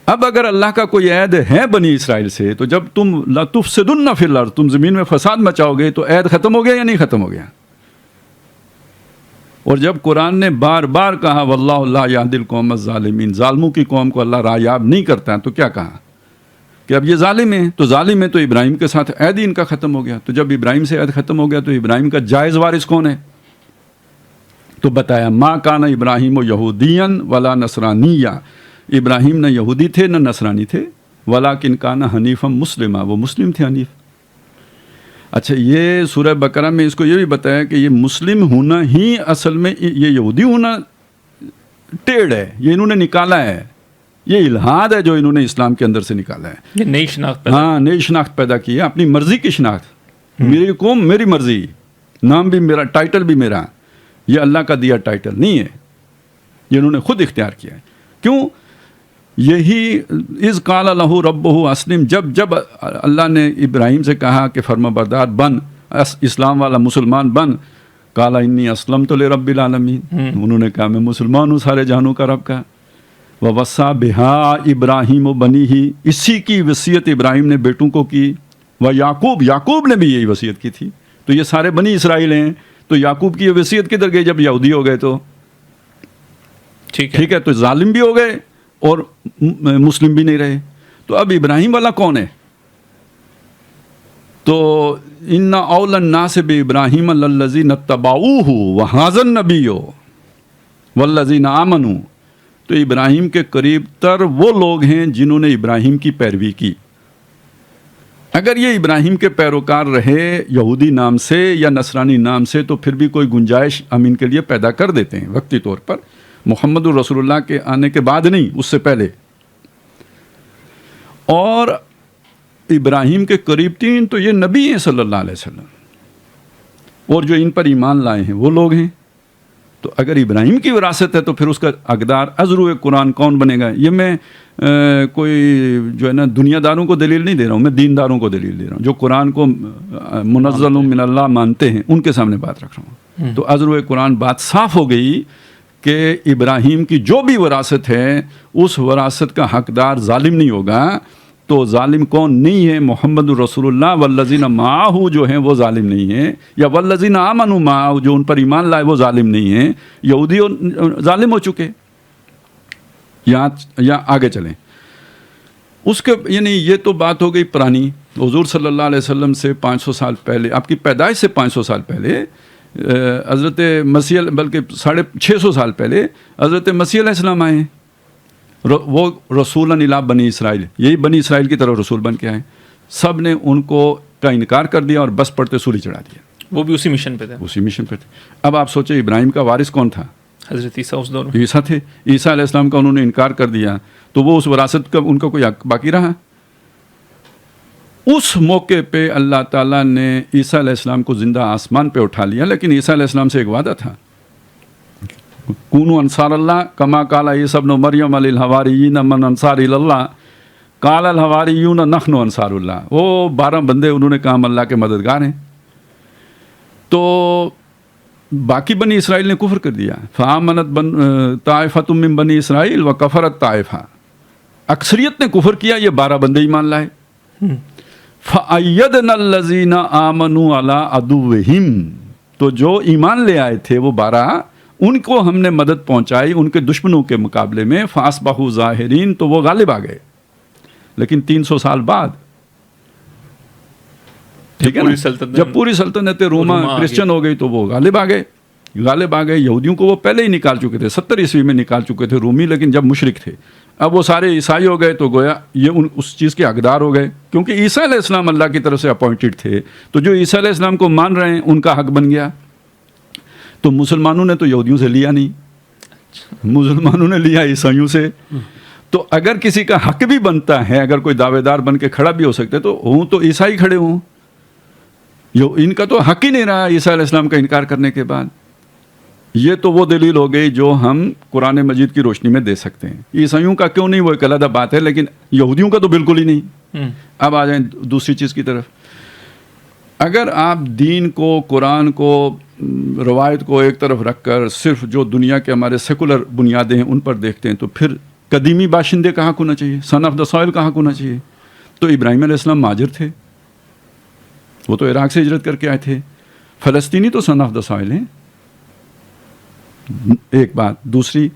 اب اگر اللہ کا کوئی عہد ہے بنی اسرائیل سے، تو جب تم لَتُفْسِدُنَّ فِي الْأَرْضِ، تم زمین میں فساد مچاؤ گے، تو عہد ختم ہو گیا یا نہیں ختم ہو گیا؟ اور جب قرآن نے بار بار کہا واللہ لا یہدی القوم الظالمین، ظالموں کی قوم کو اللہ راہیاب نہیں کرتا ہے، تو کیا کہا کہ اب یہ ظالم ہیں، تو ظالم ہے تو ابراہیم کے ساتھ عہد ہی ان کا ختم ہو گیا. تو جب ابراہیم سے عہد ختم ہو گیا تو ابراہیم کا جائز وارث کون ہے؟ تو بتایا ما کان ابراہیم و یہودین ولا نصرانیہ، ابراہیم نہ یہودی تھے نہ نصرانی تھے، ولیکن کان حنیفا مسلمہ، وہ مسلم تھے، حنیف. اچھا، یہ سورہ بقرہ میں اس کو یہ بھی بتایا کہ یہ مسلم ہونا ہی اصل میں، یہ یہودی ہونا ٹیڑھ ہے، یہ انہوں نے نکالا ہے، یہ الہاد ہے جو انہوں نے اسلام کے اندر سے نکالا ہے. یہ نئی شناخت پیدا ہاں، نئی شناخت پیدا کی ہے، اپنی مرضی کی شناخت. میری قوم میری مرضی، نام بھی میرا، ٹائٹل بھی میرا، یہ اللہ کا دیا ٹائٹل نہیں ہے، یہ انہوں نے خود اختیار کیا ہے. کیوں؟ یہی اذ قال لہ ربہ اسلم، جب اللہ نے ابراہیم سے کہا کہ فرما بردار بن، اسلام والا مسلمان بن، قال انی اسلمت لرب العالمین، انہوں نے کہا میں مسلمان ہوں سارے جہانوں کا رب کا. ووصی بہا ابراہیم و بنیہ، اسی کی وصیت ابراہیم نے بیٹوں کو کی. یعقوب نے بھی یہی وصیت کی تھی. تو یہ سارے بنی اسرائیل ہیں، تو یعقوب کی یہ وصیت کدھر گئی جب یہودی ہو گئے؟ تو ٹھیک ہے، تو ظالم بھی ہو گئے اور مسلم بھی نہیں رہے. تو اب ابراہیم والا کون ہے؟ تو ان اول الناس بابراہیم للذین اتبعوہ وہذا النبی والذین آمنوا، تو ابراہیم کے قریب تر وہ لوگ ہیں جنہوں نے ابراہیم کی پیروی کی. اگر یہ ابراہیم کے پیروکار رہے یہودی نام سے یا نصرانی نام سے تو پھر بھی کوئی گنجائش ہم ان کے لیے پیدا کر دیتے ہیں وقتی طور پر، محمد الرسول اللہ کے آنے کے بعد نہیں، اس سے پہلے. اور ابراہیم کے قریب تین تو یہ نبی ہیں صلی اللہ علیہ وسلم، اور جو ان پر ایمان لائے ہیں وہ لوگ ہیں. تو اگر ابراہیم کی وراثت ہے تو پھر اس کا حقدار ازرو قرآن کون بنے گا؟ یہ میں کوئی جو ہے نا دنیا داروں کو دلیل نہیں دے رہا ہوں، میں دین داروں کو دلیل دے رہا ہوں، جو قرآن کو منزل من اللہ مانتے ہیں ان کے سامنے بات رکھ رہا ہوں. تو ازرو قرآن بات صاف ہو گئی کہ ابراہیم کی جو بھی وراثت ہے اس وراثت کا حقدار ظالم نہیں ہوگا. تو ظالم کون نہیں ہے؟ محمد الرسول اللہ والذین معہ جو ہیں وہ ظالم نہیں ہیں، یا والذین آمنوا معہ جو ان پر ایمان لائے وہ ظالم نہیں ہیں. یہودی ظالم ہو چکے. یا آگے چلیں اس کے، یعنی یہ تو بات ہو گئی پرانی. حضور صلی اللہ علیہ وسلم سے 500 سال پہلے، آپ کی پیدائش سے 500 سال پہلے حضرت مسیح، بلکہ 650 سال پہلے حضرت مسیح علیہ السلام آئے ہیں. وہ رسولاً الی بنی اسرائیل، یہی بنی اسرائیل کی طرف رسول بن کے آئے. سب نے ان کو کا انکار کر دیا اور بس پڑتے سولی چڑھا دیا. وہ بھی اسی مشن پہ تھے. اسی مشن پہ تھے. اب آپ سوچیں ابراہیم کا وارث کون تھا؟ حضرت عیسیٰ اس دور میں. عیسیٰ تھے. عیسیٰ علیہ السلام کا انہوں نے انکار کر دیا تو وہ اس وراثت کا ان کا کوئی حق باقی رہا؟ اس موقع پہ اللہ تعالیٰ نے عیسیٰ علیہ السلام کو زندہ آسمان پہ اٹھا لیا، لیکن عیسیٰ علیہ السلام سے ایک وعدہ تھا، کونوا انصار اللہ کما قال عیسی ابن مریم للحواریین من انصار الی اللہ قال الحواریون نحن انصار اللہ. وہ 12 بندے انہوں نے کہا ہم اللہ کے مددگار ہیں. تو باقی بنی اسرائیل نے کفر کر دیا. فآمنت طائفۃ من بنی اسرائیل وکفرت طائفہ، اکثریت نے کفر کیا، یہ 12 بندے ایمان لائے. فأیدنا الذین آمنوا علی عدوہم، تو جو ایمان لے آئے تھے وہ 12 ان کو ہم نے مدد پہنچائی ان کے دشمنوں کے مقابلے میں. فاصبحوا ظاہرین، تو وہ غالب آ گئے، لیکن 300 سال بعد. ٹھیک ہے نا، جب پوری سلطنت روما کرسچن ہو گئی تو وہ غالب آ گئے. یہودیوں کو وہ پہلے ہی نکال چکے تھے، 70 عیسوی میں نکال چکے تھے رومی، لیکن جب مشرک تھے. اب وہ سارے عیسائی ہو گئے تو گویا یہ اس چیز کے حقدار ہو گئے، کیونکہ عیسیٰ علیہ السلام اللہ کی طرف سے اپوائنٹڈ تھے. تو جو عیسیٰ علیہ السلام کو مان رہے ہیں ان کا حق بن گیا. تو مسلمانوں نے تو یہودیوں سے لیا نہیں، مسلمانوں نے لیا عیسائیوں سے. تو اگر کسی کا حق بھی بنتا ہے، اگر کوئی دعوے دار بن کے کھڑا بھی ہو سکتے تو ہوں تو عیسائی کھڑے ہوں. ان کا تو حق ہی نہیں رہا عیسیٰ علیہ السلام کا انکار کرنے کے بعد. یہ تو وہ دلیل ہو گئی جو ہم قرآن مجید کی روشنی میں دے سکتے ہیں. عیسائیوں کا کیوں نہیں وہ ایک علیحدہ بات ہے، لیکن یہودیوں کا تو بالکل ہی نہیں. اب آ جائیں دوسری چیز کی طرف. اگر آپ دین کو، قرآن کو، روایت کو ایک طرف رکھ کر صرف جو دنیا کے ہمارے سیکولر بنیادیں ہیں ان پر دیکھتے ہیں تو پھر قدیمی باشندے کا حق ہونا چاہیے، سن آف دا سوائل کا حق ہونا چاہیے. تو ابراہیم علیہ السلام مہاجر تھے، وہ تو عراق سے ہجرت کر کے آئے تھے. فلسطینی تو سن آف دا سوائل ہیں. ایک بات. دوسری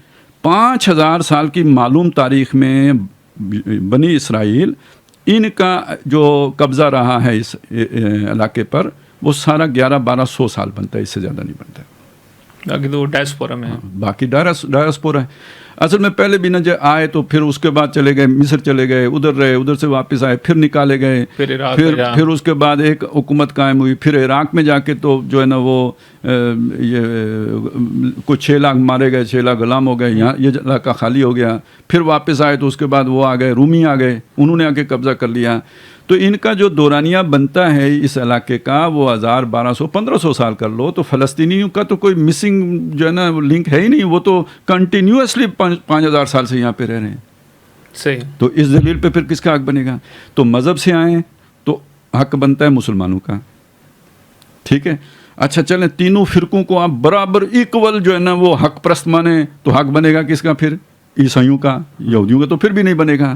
5000 سال کی معلوم تاریخ میں بنی اسرائیل ان کا جو قبضہ رہا ہے اس علاقے پر وہ سارا 1100-1200 سال بنتا ہے, اس سے زیادہ نہیں بنتا. باقی تو ڈائسپورا میں ہے. باقی ڈائسپورا ہے. اصل میں پہلے بھی نہ آئے تو پھر اس کے بعد چلے گئے مصر, چلے گئے ادھر رہے, ادھر سے واپس آئے, پھر نکالے گئے, پھر اس کے بعد ایک حکومت قائم ہوئی, پھر عراق میں جا کے تو جو ہے نا وہ یہ کچھ 6 لاکھ مارے گئے, 6 لاکھ غلام ہو گئے, یہاں یہ علاقہ خالی ہو گیا. پھر واپس آئے تو اس کے بعد وہ آ گئے, رومی آ گئے, انہوں نے آ کے قبضہ کر لیا. تو ان کا جو دورانیہ بنتا ہے اس علاقے کا وہ 1200-1500 سال کر لو, تو فلسطینیوں کا تو کوئی مسنگ جو ہے نا لنک ہے ہی نہیں, وہ تو کنٹینیوسلی 5000 سال سے یہاں پہ رہ رہے ہیں. صحیح. تو اس دلیل پہ پھر کس کا حق بنے گا؟ تو مذہب سے آئیں تو حق بنتا ہے مسلمانوں کا. ٹھیک ہے, اچھا چلیں تینوں فرقوں کو آپ برابر ایکول جو ہے نا وہ حق پرست مانیں, تو حق بنے گا کس کا پھر؟ عیسائیوں کا, یہودیوں کا تو پھر بھی نہیں بنے گا,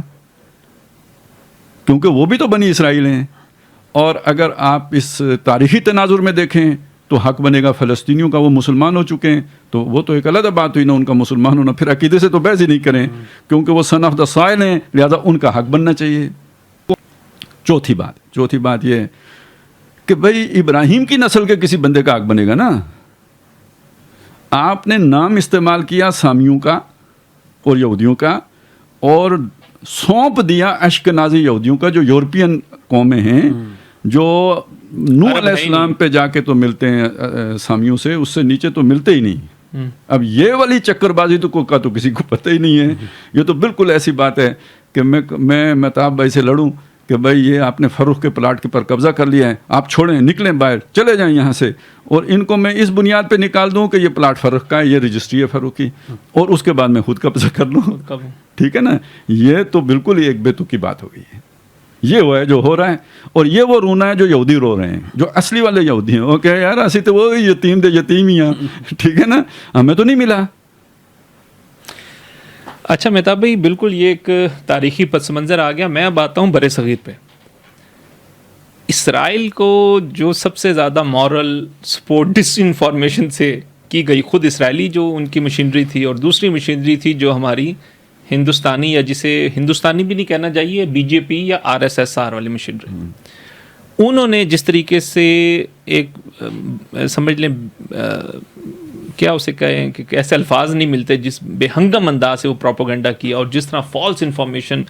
کیونکہ وہ بھی تو بنی اسرائیل ہیں. اور اگر آپ اس تاریخی تناظر میں دیکھیں تو حق بنے گا فلسطینیوں کا, وہ مسلمان ہو چکے ہیں, تو وہ تو ایک علیحدہ بات ہوئی نا ان کا مسلمان ہونا. پھر عقیدے سے تو بحث ہی نہیں کریں, کیونکہ وہ سن آف دا سائل ہیں, لہذا ان کا حق بننا چاہیے. چوتھی بات یہ ہے کہ بھائی ابراہیم کی نسل کے کسی بندے کا حق بنے گا نا. آپ نے نام استعمال کیا سامیوں کا اور یہودیوں کا, اور سونپ دیا اشکنازی یہودیوں کا, جو یورپین قومیں ہیں, جو نوح علیہ السلام پہ جا کے تو ملتے ہیں سامیوں سے, اس سے نیچے تو ملتے ہی نہیں. اب یہ والی چکر بازی تو کسی کو پتہ ہی نہیں ہے. یہ تو بالکل ایسی بات ہے کہ میں مہتاب بھائی سے لڑوں کہ بھائی یہ آپ نے فروخ کے پلاٹ کے پر قبضہ کر لیا ہے, آپ چھوڑیں, نکلیں باہر, چلے جائیں یہاں سے, اور ان کو میں اس بنیاد پہ نکال دوں کہ یہ پلاٹ فروخ کا ہے, یہ رجسٹری ہے فروخ کی, اور اس کے بعد میں خود قبضہ کر لوں. ٹھیک ہے نا, یہ تو بالکل ہی ایک بے تکی بات ہو گئی ہے. یہ وہ ہے جو ہو رہا ہے, اور یہ وہ رونا ہے جو یہودی رو رہے ہیں, جو اصلی والے یہودی ہیں. وہ کہ یار اسی تو وہ یتیم دے یتیم ہی ہیں. ٹھیک ہے نا, ہمیں تو نہیں ملا. اچھا مہتاب بھائی, بالکل یہ ایک تاریخی پس منظر آ گیا. میں اب آتا ہوں برِ صغیر پہ. اسرائیل کو جو سب سے زیادہ مورل سپورٹ ڈس انفارمیشن سے کی گئی, خود اسرائیلی جو ان کی مشینری تھی, اور دوسری مشینری تھی جو ہماری ہندوستانی, یا جسے ہندوستانی بھی نہیں کہنا چاہیے, بی جے پی یا RSS والی مشینری. انہوں نے جس طریقے سے ایک سمجھ لیں کیا اسے کہیں کہ ایسے الفاظ نہیں ملتے, جس بے ہنگم انداز سے وہ پروپیگنڈا کیا, اور جس طرح فالس انفارمیشن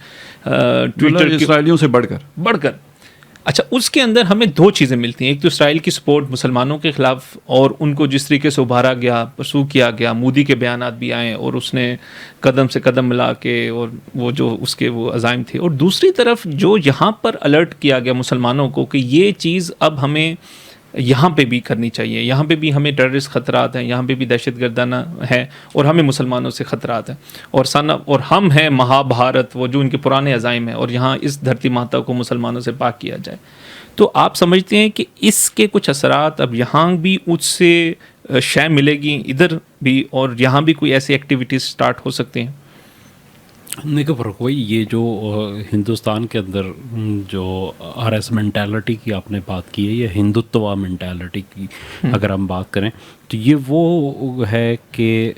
ٹویٹر اسرائیلیوں سے بڑھ کر. اچھا, اس کے اندر ہمیں 2 چیزیں ملتی ہیں. ایک تو اسرائیل کی سپورٹ مسلمانوں کے خلاف, اور ان کو جس طریقے سے ابھارا گیا, پرسو کیا گیا. مودی کے بیانات بھی آئے, اور اس نے قدم سے قدم ملا کے, اور وہ جو اس کے وہ عزائم تھے. اور دوسری طرف جو یہاں پر الرٹ کیا گیا مسلمانوں کو کہ یہ چیز اب ہمیں یہاں پہ بھی کرنی چاہیے, یہاں پہ بھی ہمیں ٹیررسٹ خطرات ہیں, یہاں پہ بھی دہشت گردانہ ہے, اور ہمیں مسلمانوں سے خطرات ہیں, اور ہم ہیں مہا بھارت, وہ جو ان کے پرانے عزائم ہیں, اور یہاں اس دھرتی ماتا کو مسلمانوں سے پاک کیا جائے. تو آپ سمجھتے ہیں کہ اس کے کچھ اثرات اب یہاں بھی اس سے شے ملے گی ادھر بھی, اور یہاں بھی کوئی ایسی ایکٹیویٹیز سٹارٹ ہو سکتی ہیں؟ دیکھو فرق وہی, یہ جو ہندوستان کے اندر جو RS مینٹیلٹی کی آپ نے بات کی ہے, یہ ہندوتوا مینٹیلٹی کی اگر ہم بات کریں تو یہ وہ ہے کہ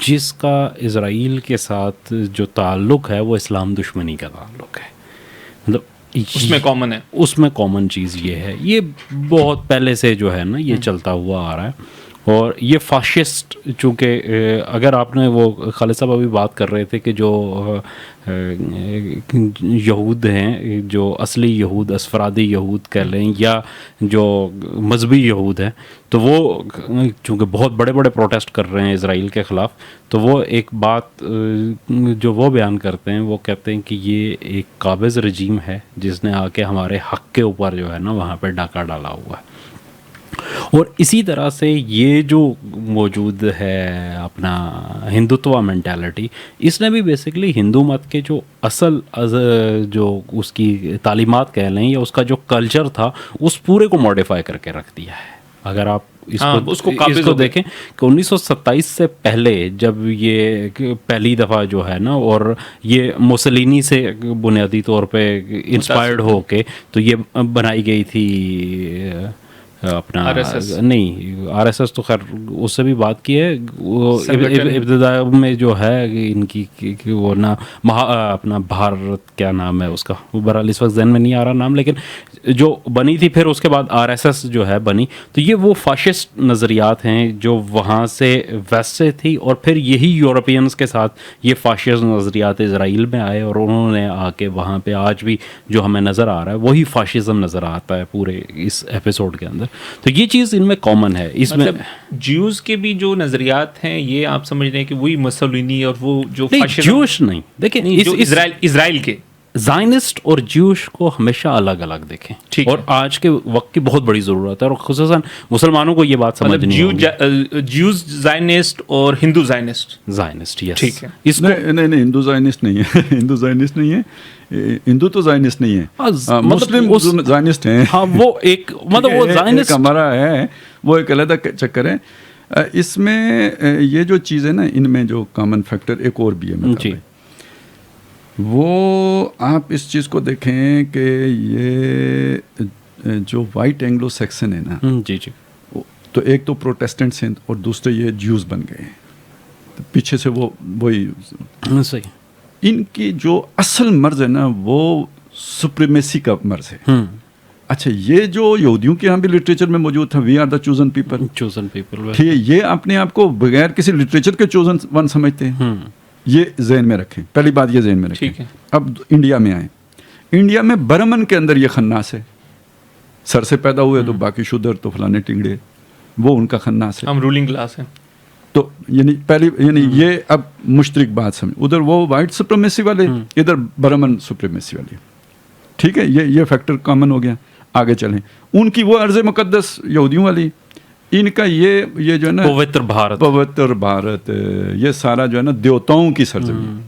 جس کا اسرائیل کے ساتھ جو تعلق ہے وہ اسلام دشمنی کا تعلق ہے. مطلب اس میں کامن ہے, اس میں کامن چیز یہ ہے, یہ بہت پہلے سے جو ہے نا یہ چلتا ہوا آ رہا ہے. اور یہ فاشسٹ, چونکہ اگر آپ نے وہ خالد صاحب ابھی بات کر رہے تھے کہ جو یہود ہیں, جو اصلی یہود, اسفرادی یہود کہہ لیں, یا جو مذہبی یہود ہیں, تو وہ چونکہ بہت بڑے بڑے پروٹیسٹ کر رہے ہیں اسرائیل کے خلاف, تو وہ ایک بات جو وہ بیان کرتے ہیں, وہ کہتے ہیں کہ یہ ایک قابض رجیم ہے جس نے آ کے ہمارے حق کے اوپر جو ہے نا وہاں پہ ڈاکہ ڈالا ہوا ہے. اور اسی طرح سے یہ جو موجود ہے اپنا ہندوتوا مینٹیلٹی, اس نے بھی بیسکلی ہندو مت کے جو اصل جو اس کی تعلیمات کہہ لیں, یا اس کا جو کلچر تھا, اس پورے کو موڈیفائی کر کے رکھ دیا ہے. اگر آپ اس کو دیکھیں کہ 1927 سے پہلے جب یہ پہلی دفعہ جو ہے نا, اور یہ موسولینی سے بنیادی طور پہ انسپائرڈ ہو کے تو یہ بنائی گئی تھی اپنا RSS نہیں RSS تو خیر اس سے بھی بات کی ہے. ابتدا میں جو ہے ان کی وہ نا اپنا بھارت کیا نام ہے اس کا, وہ بہرحال اس وقت ذہن میں نہیں آ رہا نام, لیکن جو بنی تھی پھر اس کے بعد RSS جو ہے بنی. تو یہ وہ فاشسٹ نظریات ہیں جو وہاں سے ویسٹ سے تھی, اور پھر یہی یورپینس کے ساتھ یہ فاشسٹ نظریات اسرائیل میں آئے, اور انہوں نے آ کے وہاں پہ آج بھی جو ہمیں نظر آ رہا ہے وہی فاشزم نظر آتا ہے پورے اس ایپیسوڈ کے اندر. تو یہ چیز ان میں کامن ہے. اس میں جیوز کے بھی جو نظریات ہیں یہ آپ سمجھ رہے ہیں کہ وہی مسولینی اور وہ جو جوش نہیں دیکھیں, اسرائیل کے زائنسٹ اور جوش کو ہمیشہ الگ الگ دیکھیں, اور آج کے وقت کی بہت بڑی ضرورت ہے, اور خصوصاً مسلمانوں کو یہ بات سمجھنی ہوگی. جیوز زائنسٹ اور ہندو زائنسٹ یس, ٹھیک ہے. اس نہیں ہندو زائنسٹ نہیں ہے, ہندو زائنسٹ نہیں ہے, ہندو تو زائنسٹ نہیں ہے, مسلم زائنسٹ ہیں. ہاں وہ ایک مطلب وہ زائنسٹ ہمارا ہے, وہ ایک علیحدہ چکر ہے. اس میں یہ جو چیز ہے نا, ان میں جو کامن فیکٹر ایک اور بھی ہے جی, وہ آپ اس چیز کو دیکھیں کہ یہ جو وائٹ اینگلو سیکسن ہے نا, جی جی, تو ایک تو پروٹیسٹنٹس ہیں اور دوسرے یہ جیوز بن گئے ہیں, پیچھے سے وہی صحیح. ان کی جو اصل مرض ہے نا وہ سپریمیسی کا مرض ہے. اچھا, یہ جو یہودیوں کے یہاں بھی لٹریچر میں موجود تھا, we are the chosen people, ٹھیک ہے, یہ اپنے آپ کو بغیر کسی لٹریچر کے چوزن ون سمجھتے ہیں. یہ ذہن میں رکھیں, پہلی بات یہ ذہن میں رکھیں. اب انڈیا میں آئیں, انڈیا میں برمن کے اندر یہ خناس ہے, سر سے پیدا ہوئے تو باقی شودر تو فلانے ٹنگڑے, وہ ان کا خناس ہے. ہم رولنگ کلاس ہیں. تو یعنی یہ اب مشترک بات سمجھ, ادھر وہ وائٹ سپریمیسی والے, ادھر برمن سپریمیسی والے, ٹھیک ہے, یہ فیکٹر کامن ہو گیا. آگے چلیں, ان کی وہ ارض مقدس یہودیوں والی, ان کا یہ جو ہے نا پوتر بھارت, یہ سارا جو ہے نا دیوتاؤں کی سرزمین,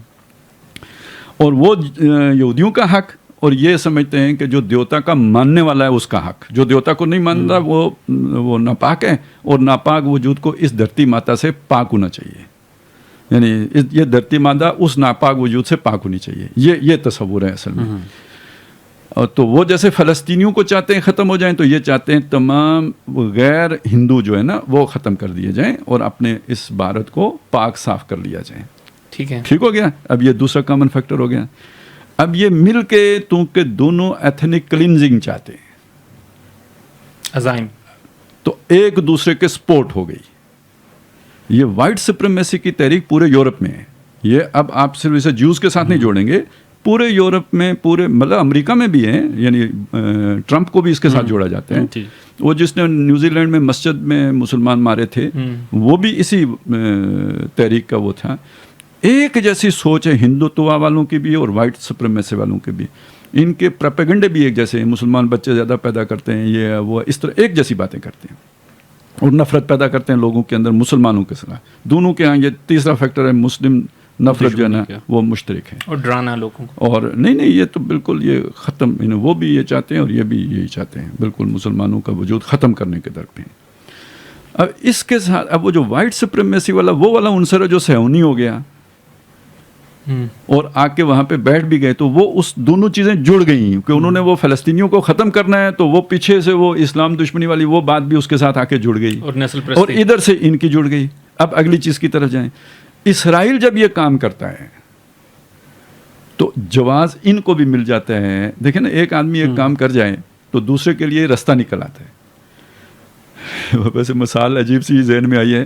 اور وہ یہودیوں کا حق, اور یہ سمجھتے ہیں کہ جو دیوتا کا ماننے والا ہے اس کا حق, جو دیوتا کو نہیں مانتا وہ ناپاک ہے, اور ناپاک وجود کو اس دھرتی ماتا سے پاک ہونا چاہیے. یعنی یہ دھرتی ماتا اس ناپاک وجود سے پاک ہونی چاہیے, یہ تصور ہے اصل میں. تو وہ جیسے فلسطینیوں کو چاہتے ہیں ختم ہو جائیں, تو یہ چاہتے ہیں تمام غیر ہندو جو ہے نا وہ ختم کر دیے جائیں, اور اپنے اس بھارت کو پاک صاف کر لیا جائے. ٹھیک ہے, ٹھیک ہو گیا. اب یہ دوسرا کامن فیکٹر ہو گیا. اب یہ مل کے کہ دونوں ایتھنک کلینزنگ چاہتے ہیں, عزائم, تو ایک دوسرے کے سپورٹ ہو گئی. یہ وائٹ سپریمیسی کی تحریک پورے یورپ میں ہے. یہ اب آپ صرف اسے جیوز کے ساتھ نہیں جوڑیں گے, پورے یورپ میں, پورے مطلب امریکہ میں بھی ہیں, یعنی ٹرمپ کو بھی اس کے ساتھ جوڑا جاتا ہے. وہ جس نے نیوزی لینڈ میں مسجد میں مسلمان مارے تھے, وہ بھی اسی تحریک کا وہ تھا. ایک جیسی سوچ ہے ہندوتوا والوں کی بھی اور وائٹ سپریمیسی والوں کی بھی. ان کے پروپیگنڈے بھی ایک جیسے ہیں, مسلمان بچے زیادہ پیدا کرتے ہیں, یہ وہ اس طرح ایک جیسی باتیں کرتے ہیں, اور نفرت پیدا کرتے ہیں لوگوں کے اندر مسلمانوں کے خلاف. دونوں کے ہاں یہ تیسرا فیکٹر ہے, مسلم نفرت جو ہے نا وہ مشترک ہے, اور ڈرانا لوگوں کو. اور نہیں یہ تو بالکل یہ ختم, وہ بھی یہ چاہتے ہیں اور یہ بھی یہی چاہتے ہیں, بالکل مسلمانوں کا وجود ختم کرنے کے در پہ. اب اس کے ساتھ اب وہ جو وائٹ سپریمیسی والا وہ والا عنصر ہے جو صہیونی ہو گیا, اور آ کے وہاں پہ بیٹھ بھی گئے, تو وہ اس دونوں چیزیں جڑ گئی کہ انہوں نے وہ فلسطینیوں کو ختم کرنا ہے, تو وہ پیچھے سے وہ اسلام دشمنی والی وہ بات بھی اس کے ساتھ آ کے جڑ گئی, اور نسل پرستی, اور ادھر سے ان کی جڑ گئی. اب اگلی چیز کی طرف جائیں. اسرائیل جب یہ کام کرتا ہے تو جواز ان کو بھی مل جاتا ہے. دیکھیں نا, ایک آدمی ایک کام کر جائے تو دوسرے کے لیے رستہ نکل آتا ہے. ویسے مثال عجیب سی ذہن میں آئی ہے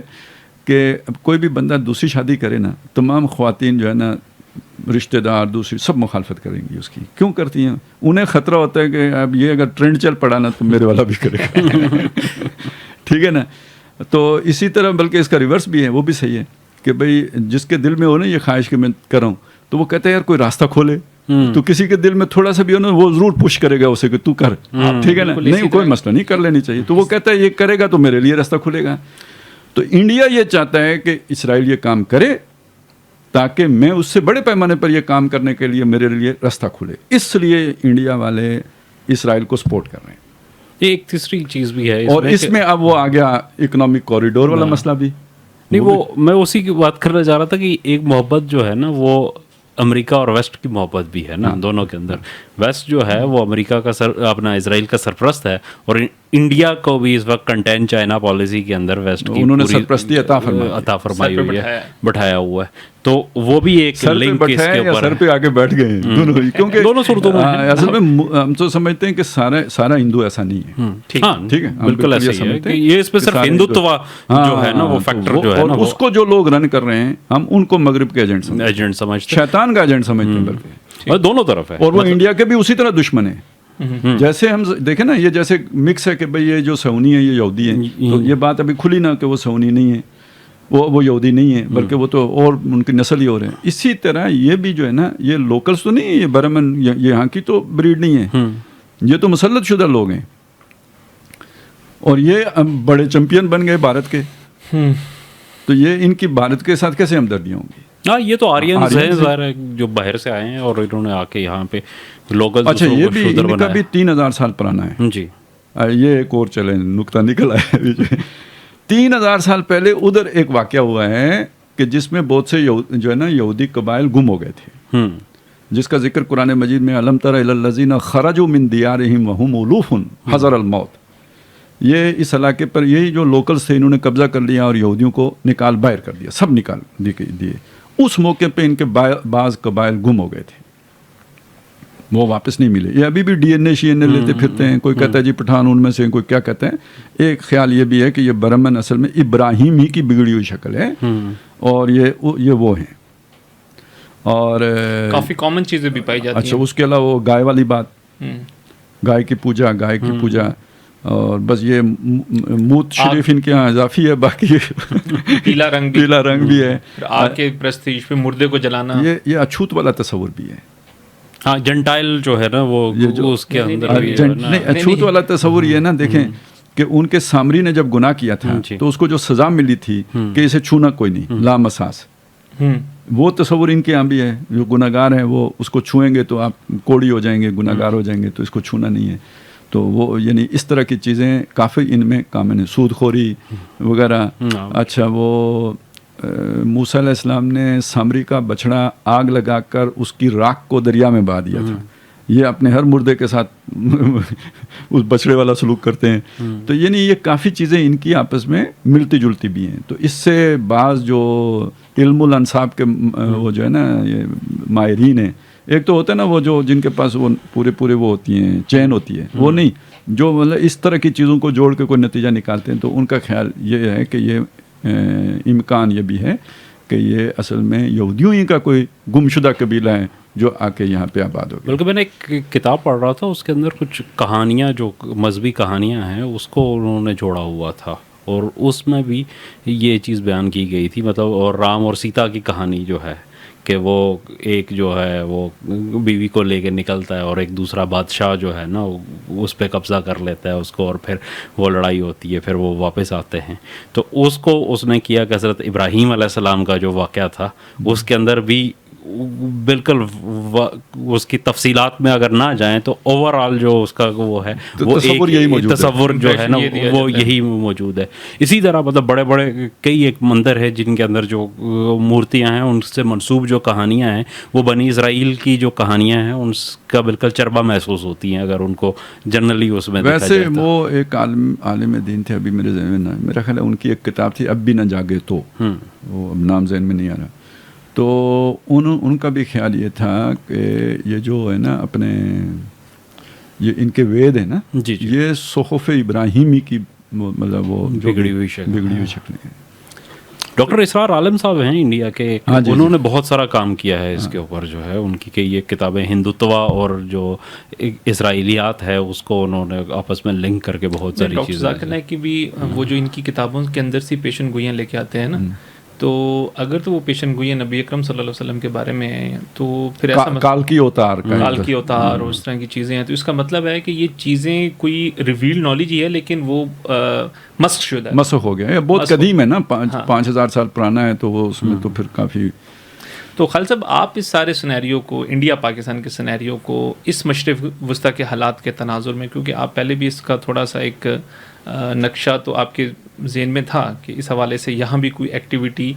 کہ کوئی بھی بندہ دوسری شادی کرے نا, تمام خواتین جو ہے نا رشتہ دار دوسری سب مخالفت کریں گی اس کی. کیوں کرتی ہیں؟ انہیں خطرہ ہوتا ہے کہ اب یہ اگر ٹرینڈ چل پڑا نا تو میرے والا بھی کرے گا. ٹھیک ہے نا. تو اسی طرح بلکہ اس کا ریورس بھی ہے, وہ بھی صحیح ہے کہ بھئی جس کے دل میں ہو نا یہ خواہش کہ میں کروں, تو وہ کہتے ہیں یار کوئی راستہ کھولے. تو کسی کے دل میں تھوڑا سا بھی ہو نا, وہ ضرور پش کرے گا اسے کہ تو کر, ٹھیک ہے نا, نہیں کوئی مسئلہ نہیں, کر لینی چاہیے. تو وہ کہتا ہے یہ کرے گا تو میرے لیے راستہ کھلے گا. تو انڈیا یہ چاہتا ہے کہ اسرائیل یہ کام کرے تاکہ میں اس سے بڑے پیمانے پر یہ کام کرنے کے لیے میرے لیے راستہ کھلے. اس لیے انڈیا والے اسرائیل کو سپورٹ کر رہے ہیں. ایک تیسری چیز بھی ہے, اور اس میں اب وہ آ گیا اکنامک کوریڈور والا مسئلہ بھی. نہیں, وہ میں اسی کی بات کرنا چاہ رہا تھا کہ ایک محبت جو ہے نا وہ امریکہ اور ویسٹ کی محبت بھی ہے نا دونوں کے اندر. ویسٹ جو ہے وہ امریکہ کا اپنا اسرائیل کا سرپرست ہے, اور انڈیا کو بھی اس وقت کنٹین چائنا پالیسی کے اندر ویسٹ کی انہوں نے سرپرستی عطا فرمائی ہوئی ہے, بٹھایا ہوا ہے. تو وہ بھی ایک لنک اس کے اوپر سر پہ آگے بیٹھ گئے دونوں ہی, کیونکہ دونوں صورتوں میں اصل میں ہم تو سمجھتے ہیں کہ سارا ہندو ایسا نہیں ہے. ٹھیک ہے, بالکل ایسا ہی ہے کہ یہ اس پہ صرف ہندوتوا جو ہے نا وہ فیکٹر جو ہے نا, اس کو جو لوگ رن کر رہے ہیں ہم ان کو مغرب کے ایجنٹ سمجھتے ہیں, شیطان کا ایجنٹ سمجھتے ہیں بلکہ, اور دونوں طرف ہے. اور وہ انڈیا کے بھی اسی طرح دشمن ہے. جیسے ہم دیکھیں نا, یہ جیسے مکس ہے کہ بھئی یہ جو سونی ہے یہ یہودی ہیں, تو یہ بات ابھی کھلی نا کہ وہ سونی نہیں ہے, وہ یہودی نہیں ہے, بلکہ وہ تو اور ان کی نسل ہی اور ہے. اسی طرح یہ بھی جو ہے نا, یہ لوکلز تو نہیں ہے, یہ برمن یہاں کی تو بریڈ نہیں ہے, یہ تو مسلط شدہ لوگ ہیں, اور یہ بڑے چیمپئن بن گئے بھارت کے. تو یہ ان کی بھارت کے ساتھ کیسے ہمدردیاں ہوں گی؟ ہاں, یہ تو آرینز ہیں ظاہر ہے جو باہر سے آئے ہیں اور انہوں نے آ کے یہاں پہ لوکل. اچھا, یہ بھی ان کا بھی 3000 سال پرانا ہے. جی, یہ ایک اور چلے نکتہ نکل آیا ہے. 3000 سال پہلے ادھر ایک واقعہ ہوا ہے کہ جس میں بہت سے جو ہے نا یہودی قبائل گم ہو گئے تھے, جس کا ذکر قرآن مجید میں الم تر الی الذین خرجوا من دیارہم وہم الوف حذر الموت. یہ اس علاقے پر یہی جو لوکلز تھے انہوں نے قبضہ کر لیا اور یہودیوں کو نکال باہر کر دیا, سب نکال دیے. اس موقع پہ ان کے بعض قبائل گم ہو گئے تھے, وہ واپس نہیں ملے. یہ ابھی بھی ڈی این اے لیتے پھرتے ہیں. کوئی کہتا ہے جی پٹھان ان میں سے, کوئی کیا کہتے ہیں. ایک خیال یہ بھی ہے کہ یہ برہمن اصل میں ابراہیم ہی کی بگڑی ہوئی شکل ہے, اور یہ وہ ہیں, اور کافی کامن چیزیں بھی پائی جاتی ہیں. اچھا, اس کے علاوہ وہ گائے والی بات, گائے کی پوجا, اور بس یہ موت شریف ان کے یہاں اضافی ہے, باقی پیلا رنگ بھی ہے. آگ کے پرستیج پہ مردے کو جلانا, یہ اچھوت والا تصور بھی ہے. ہاں, جنٹائل جو ہے نا وہ اس کے اندر اچھوت والا تصور یہ نا, دیکھیں کہ ان کے سامری نے جب گناہ کیا تھا تو اس کو جو سزا ملی تھی کہ اسے چھونا کوئی نہیں, لا مساس, وہ تصور ان کے یہاں بھی ہے. جو گناہ گار ہیں وہ اس کو چھوئیں گے تو آپ کوڑی ہو جائیں گے, گناہ گار ہو جائیں گے, تو اس کو چھونا نہیں ہے. تو وہ یعنی اس طرح کی چیزیں کافی ان میں کامن ہیں, سود خوری وغیرہ. اچھا, وہ موسیٰ علیہ السلام نے سامری کا بچڑا آگ لگا کر اس کی راکھ کو دریا میں بہا دیا تھا. یہ اپنے ہر مردے کے ساتھ اس بچڑے والا سلوک کرتے ہیں. تو یعنی یہ کافی چیزیں ان کی آپس میں ملتی جلتی بھی ہیں. تو اس سے بعض جو علم الانصاب کے وہ جو ہے نا یہ ماہرین ہیں, ایک تو ہوتا ہے نا وہ جو جن کے پاس وہ پورے وہ ہوتی ہیں, چین ہوتی ہے, وہ نہیں, جو مطلب اس طرح کی چیزوں کو جوڑ کے کوئی نتیجہ نکالتے ہیں. تو ان کا خیال یہ ہے کہ یہ امکان یہ بھی ہے کہ یہ اصل میں یہودیوں ہی کا کوئی گمشدہ قبیلہ ہے جو آ کے یہاں پہ آباد ہو گیا. بلکہ میں نے ایک کتاب پڑھ رہا تھا, اس کے اندر کچھ کہانیاں جو مذہبی کہانیاں ہیں اس کو انہوں نے جوڑا ہوا تھا, اور اس میں بھی یہ چیز بیان کی گئی تھی. مطلب اور رام اور سیتا کی کہانی جو ہے کہ وہ ایک جو ہے وہ بیوی کو لے کے نکلتا ہے اور ایک دوسرا بادشاہ جو ہے نا اس پہ قبضہ کر لیتا ہے اس کو, اور پھر وہ لڑائی ہوتی ہے, پھر وہ واپس آتے ہیں. تو اس کو اس نے کیا کہ حضرت ابراہیم علیہ السلام کا جو واقعہ تھا اس کے اندر بھی بالکل اس کی تفصیلات میں اگر نہ جائیں تو اوور آل جو اس کا وہ ہے وہ ایک تصور جو ہے نا وہ یہی موجود ہے. اسی طرح مطلب بڑے بڑے کئی ایک مندر ہے جن کے اندر جو مورتیاں ہیں ان سے منسوب جو کہانیاں ہیں وہ بنی اسرائیل کی جو کہانیاں ہیں ان کا بالکل چربا محسوس ہوتی ہیں اگر ان کو جنرلی اس میں. ویسے وہ ایک عالم دین تھے, ابھی میرے ذہن میں میرا خیال ہے ان کی ایک کتاب تھی اب بھی نہ جاگے تو, وہ اب نام ذہن میں نہیں آ رہا. تو ان کا بھی خیال یہ تھا کہ یہ جو ہے نا اپنے یہ ان کے وید ہیں نا, یہ صحف ابراہیمی کی مطلب وہ بگڑی ہوئی شکلیں ہیں. ڈاکٹر اسرار عالم صاحب ہیں انڈیا کے, انہوں نے بہت سارا کام کیا ہے اس کے اوپر جو ہے. ان کی کئی ایک کتابیں ہندوتوا اور جو اسرائیلیات ہے اس کو انہوں نے آپس میں لنک کر کے بہت ساری چیزیں. ڈاکٹر ذاکر نائک کی بھی وہ جو ان کی کتابوں کے اندر سی پیشن گوئیاں لے کے آتے ہیں نا, تو اگر تو وہ پیشن گوئی نبی اکرم صلی اللہ علیہ وسلم کے بارے میں ہیں تو پھر ایسا کال کی اوتار اور اس طرح کی چیزیں ہیں, تو اس کا مطلب ہے کہ یہ چیزیں کوئی ریویل نالج ہی ہے لیکن وہ مسخ شدہ ہے, مسخ ہو گیا ہے, بہت قدیم ہے نا, 5000 سال پرانا ہے, تو وہ اس میں تو پھر کافی. تو خالد صاحب آپ اس سارے سینیریو کو, انڈیا پاکستان کے سینیریو کو اس مشرق وسطیٰ کے حالات کے تناظر میں, کیونکہ آپ پہلے بھی اس کا تھوڑا سا ایک نقشہ تو آپ کے ذہن میں تھا کہ اس حوالے سے یہاں بھی کوئی ایکٹیویٹی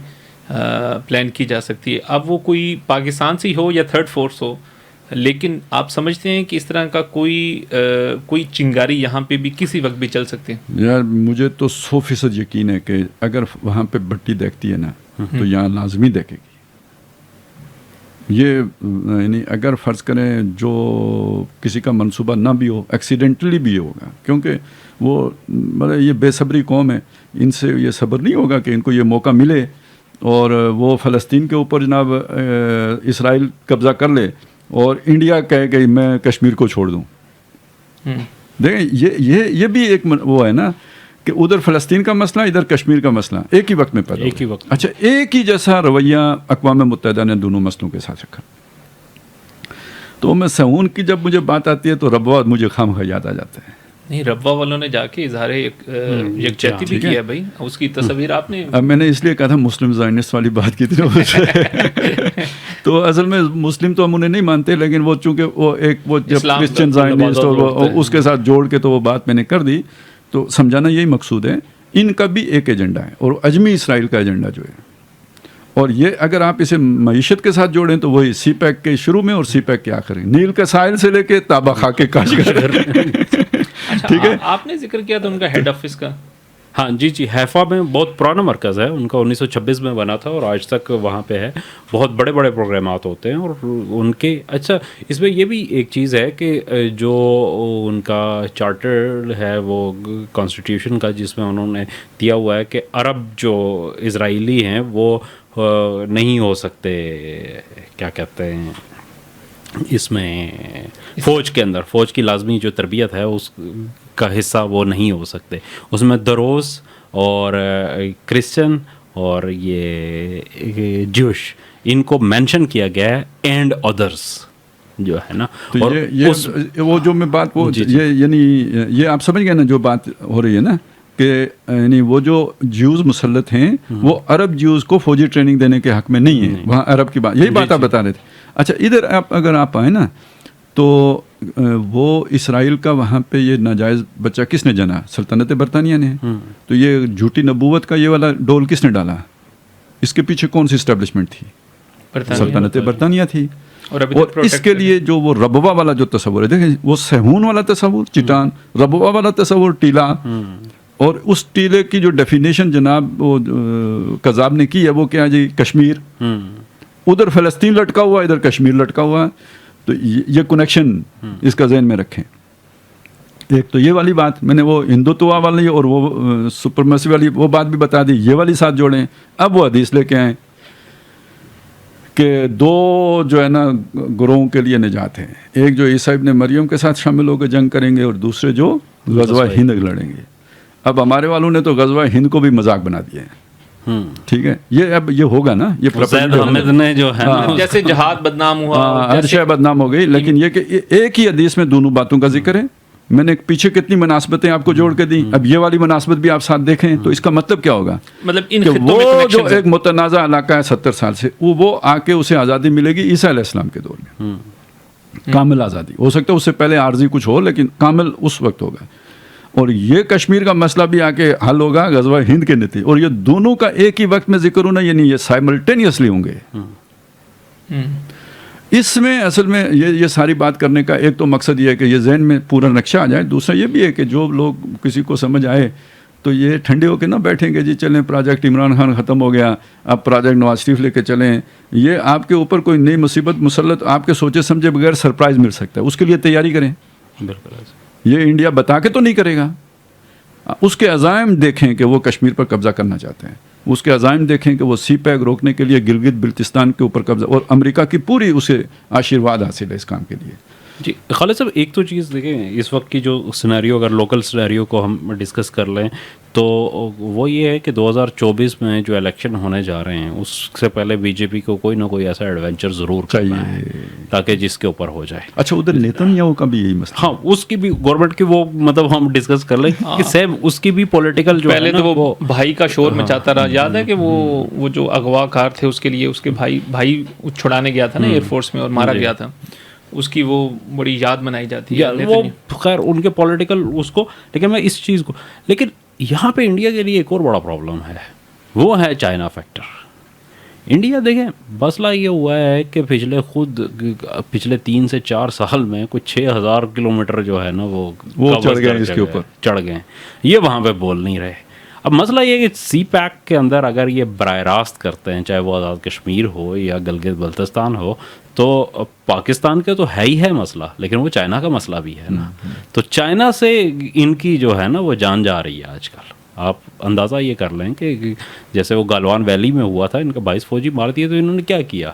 پلان کی جا سکتی ہے. اب وہ کوئی پاکستان سے ہو یا تھرڈ فورس ہو, لیکن آپ سمجھتے ہیں کہ اس طرح کا کوئی چنگاری یہاں پہ بھی کسی وقت بھی چل سکتے ہیں؟ یار مجھے تو 100% یقین ہے کہ اگر وہاں پہ بٹی دیکھتی ہے نا تو یہاں لازمی دیکھے گی. یہ یعنی اگر فرض کریں جو کسی کا منصوبہ نہ بھی ہو, ایکسیڈنٹلی بھی ہوگا, کیونکہ وہ مطلب یہ بے صبری قوم ہے, ان سے یہ صبر نہیں ہوگا کہ ان کو یہ موقع ملے اور وہ فلسطین کے اوپر جناب اسرائیل قبضہ کر لے اور انڈیا کہے کہ میں کشمیر کو چھوڑ دوں. دیکھیں یہ بھی ایک وہ ہے نا کہ ادھر فلسطین کا مسئلہ, ادھر کشمیر کا مسئلہ ایک ہی وقت میں پیدا ایک ہی وقت. اچھا, ایک ہی جیسا رویہ اقوام متحدہ نے دونوں مسئلوں کے ساتھ رکھا. تو میں سہون کی جب مجھے بات آتی ہے تو ربوہ مجھے خامخواہ یاد آ جاتا ہے. نہیں, ربوہ والوں نے جا کے اظہار یکجہتی بھی کیا ہے بھائی, اس کی تصویر آپ نے. اب میں نے اس لیے کہا تھا مسلم زائنسٹ والی بات کی تھی تو اصل میں مسلم تو ہم انہیں نہیں مانتے, لیکن وہ چونکہ وہ ایک وہ کرسچن زائنسٹ اور اس کے ساتھ جوڑ کے تو وہ بات میں نے کر دی. تو سمجھانا یہی مقصود ہے, ان کا بھی ایک ایجنڈا ہے اور عجمی اسرائیل کا ایجنڈا جو ہے, اور یہ اگر آپ اسے معیشت کے ساتھ جوڑیں تو وہی سی پیک کے شروع میں اور سی پیک کے آخر, نیل کے ساحل سے لے کے تابا خا کے کاشغر. ٹھیک ہے, آپ نے ذکر کیا تھا ان کا ہیڈ آفس کا. ہاں جی, حیفا میں بہت پرانا مرکز ہے ان کا, 1926 میں بنا تھا اور آج تک وہاں پہ ہے. بہت بڑے بڑے پروگرامات ہوتے ہیں اور ان کے. اچھا, اس میں یہ بھی ایک چیز ہے کہ جو ان کا چارٹر ہے وہ کانسٹیٹیوشن کا, جس میں انہوں نے دیا ہوا ہے کہ عرب جو اسرائیلی ہیں وہ نہیں ہو سکتے, کیا کہتے ہیں اس میں, فوج کے اندر, فوج کی لازمی جو تربیت ہے اس کا حصہ وہ نہیں ہو سکتے. اس میں دروز اور کرسچن اور یہ جوش ان کو مینشن کیا گیا ہے, اینڈ ادرس جو ہے نا. اور وہ جو میں بات وہ یعنی یہ آپ سمجھ گئے نا جو بات ہو رہی ہے نا کہ یعنی وہ جو جیوز مسلط ہیں وہ عرب جیوز کو فوجی ٹریننگ دینے کے حق میں نہیں ہیں. وہاں عرب کی بات, یہی بات آپ بتا رہے تھے. اچھا, ادھر اگر آپ آئیں نا تو وہ اسرائیل کا وہاں پہ یہ ناجائز بچہ کس نے جنا؟ سلطنت برطانیہ نے. تو یہ جھوٹی نبوت کا یہ والا ڈول کس نے ڈالا؟ اس کے پیچھے کون سی اسٹیبلشمنٹ تھی؟ سلطنت برطانیہ تھی. اور اس کے لیے جو وہ ربوہ والا جو تصور ہے, دیکھیں وہ سہون والا تصور چٹان, ربوہ والا تصور ٹیلا, اور اس ٹیلے کی جو ڈیفینیشن جناب وہ قذاب نے کی ہے وہ کیا جی, کشمیر. ادھر فلسطین لٹکا ہوا, ادھر کشمیر لٹکا ہوا. تو یہ کنیکشن اس کا ذہن میں رکھیں. ایک تو یہ والی بات میں نے وہ ہندوتوا والی اور وہ سپرمیسی والی وہ بات بھی بتا دی, یہ والی ساتھ جوڑیں. اب وہ حدیث لے کے آئیں کہ دو جو ہے نا گروہوں کے لیے نجات ہے, ایک جو عیسیٰ ابن مریم کے ساتھ شامل ہو کے جنگ کریں گے اور دوسرے جو غزوہ ہند لڑیں گے. اب ہمارے والوں نے تو غزوہ ہند کو بھی مذاق بنا دیا ہے. ٹھیک ہے, یہ اب یہ ہوگا نا, یہ زید حامد نے جو ہے جیسے جہاد بدنام ہوا, ہر شے بدنام ہو گئی, لیکن یہ کہ ایک ہی حدیث میں دونوں باتوں کا ذکر ہے. میں نے پیچھے کتنی مناسبتیں آپ کو جوڑ کے دیں, اب یہ والی مناسبت بھی آپ ساتھ دیکھیں تو اس کا مطلب کیا ہوگا؟ مطلب کہ وہ جو ایک متنازع علاقہ ہے 70 سال سے, وہ آ کے اسے آزادی ملے گی عیسیٰ علیہ السلام کے دور میں, کامل آزادی. ہو سکتا ہے اس سے پہلے عارضی کچھ ہو, لیکن کامل اس وقت ہوگا. اور یہ کشمیر کا مسئلہ بھی آ کے حل ہوگا غزوہ ہند کے نتیجے, اور یہ دونوں کا ایک ہی وقت میں ذکر ہونا, یعنی یہ سائملٹینیسلی ہوں گے. اس میں اصل میں یہ ساری بات کرنے کا ایک تو مقصد یہ ہے کہ یہ ذہن میں پورا نقشہ آ جائے. دوسرا یہ بھی ہے کہ جو لوگ کسی کو سمجھ آئے تو یہ ٹھنڈے ہو کے نہ بیٹھیں گے جی چلیں پروجیکٹ عمران خان ختم ہو گیا, اب پروجیکٹ نواز شریف لے کے چلیں. یہ آپ کے اوپر کوئی نئی مصیبت مسلط آپ کے سوچے سمجھے بغیر سرپرائز مل سکتا ہے, اس کے لیے تیاری کریں. بالکل, یہ انڈیا بتا کے تو نہیں کرے گا. اس کے عزائم دیکھیں کہ وہ کشمیر پر قبضہ کرنا چاہتے ہیں, اس کے عزائم دیکھیں کہ وہ سی پیک روکنے کے لیے گلگت بلتستان کے اوپر قبضہ, اور امریکہ کی پوری اسے آشیرواد حاصل ہے اس کام کے لیے. جی خالد صاحب, ایک تو چیز دیکھیں اس وقت کی جو سینیریو, اگر لوکل سینیریو کو ہم ڈسکس کر لیں تو وہ یہ ہے کہ 2024 میں جو الیکشن ہونے جا رہے ہیں اس سے پہلے بی جے پی کو کوئی نہ کوئی ایسا ایڈونچر ضرور کرنا ہے تاکہ جس کے اوپر ہو جائے. اچھا, ادھر نیتنیاہو کا بھی یہی مسئلہ. ہاں, اس کی بھی گورنمنٹ کی وہ مطلب ہم ڈسکس کر لیں کہ سیم اس کی بھی پولیٹیکل جو پہلے تو وہ بھائی کا شور مچاتا رہا. یاد ہے کہ وہ جو اغوا کار تھے اس کے لیے اس کے بھائی چھڑانے گیا تھا نا ایئر فورس میں اور مارا گیا تھا, اس کی وہ بڑی یاد منائی جاتی ہے. وہ خیر ان کے پولیٹیکل اس کو, لیکن میں اس چیز کو, لیکن یہاں پہ انڈیا کے لیے ایک اور بڑا پرابلم ہے, وہ ہے چائنا فیکٹر. انڈیا دیکھیں مسئلہ یہ ہوا ہے کہ پچھلے 3 سے 4 سال میں کچھ 6000 کلومیٹر جو ہے نا وہ چڑھ گئے اس کے اوپر، چڑھ گئے، یہ وہاں پہ بول نہیں رہے. اب مسئلہ یہ کہ سی پیک کے اندر اگر یہ براہ راست کرتے ہیں، چاہے وہ آزاد کشمیر ہو یا گلگت بلتستان ہو، تو پاکستان کے تو ہے ہی ہے مسئلہ، لیکن وہ چائنا کا مسئلہ بھی ہے نا. تو چائنا سے ان کی جو ہے نا وہ جان جا رہی ہے آج کل. آپ اندازہ یہ کر لیں کہ جیسے وہ گالوان ویلی میں ہوا تھا، ان کا 22 فوجی مار دیے، تو انہوں نے کیا کیا؟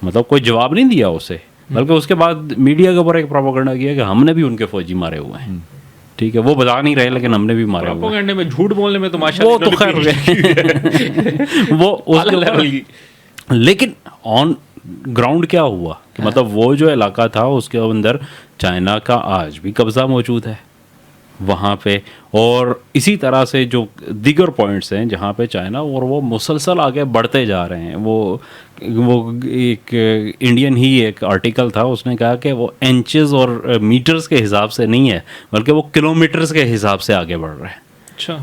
مطلب کوئی جواب نہیں دیا اسے، بلکہ اس کے بعد میڈیا کے اوپر ایک پروپیگنڈا کیا کہ ہم نے بھی ان کے فوجی مارے ہوئے ہیں. ٹھیک ہے، وہ بتا نہیں رہے لیکن ہم نے بھی مارے ہوئے ہیں. پروپیگنڈے میں جھوٹ بولنے میں تو ماشاءاللہ وہ تو خیر وہ اس لیکن آن گراؤنڈ کیا ہوا کہ مطلب وہ جو علاقہ تھا اس کے اندر چائنا کا آج بھی قبضہ موجود ہے وہاں پہ. اور اسی طرح سے جو دیگر پوائنٹس ہیں جہاں پہ چائنا اور وہ مسلسل آگے بڑھتے جا رہے ہیں. وہ ایک انڈین ہی ایک آرٹیکل تھا، اس نے کہا کہ وہ انچز اور میٹرز کے حساب سے نہیں ہے بلکہ وہ کلومیٹرز کے حساب سے آگے بڑھ رہے ہیں.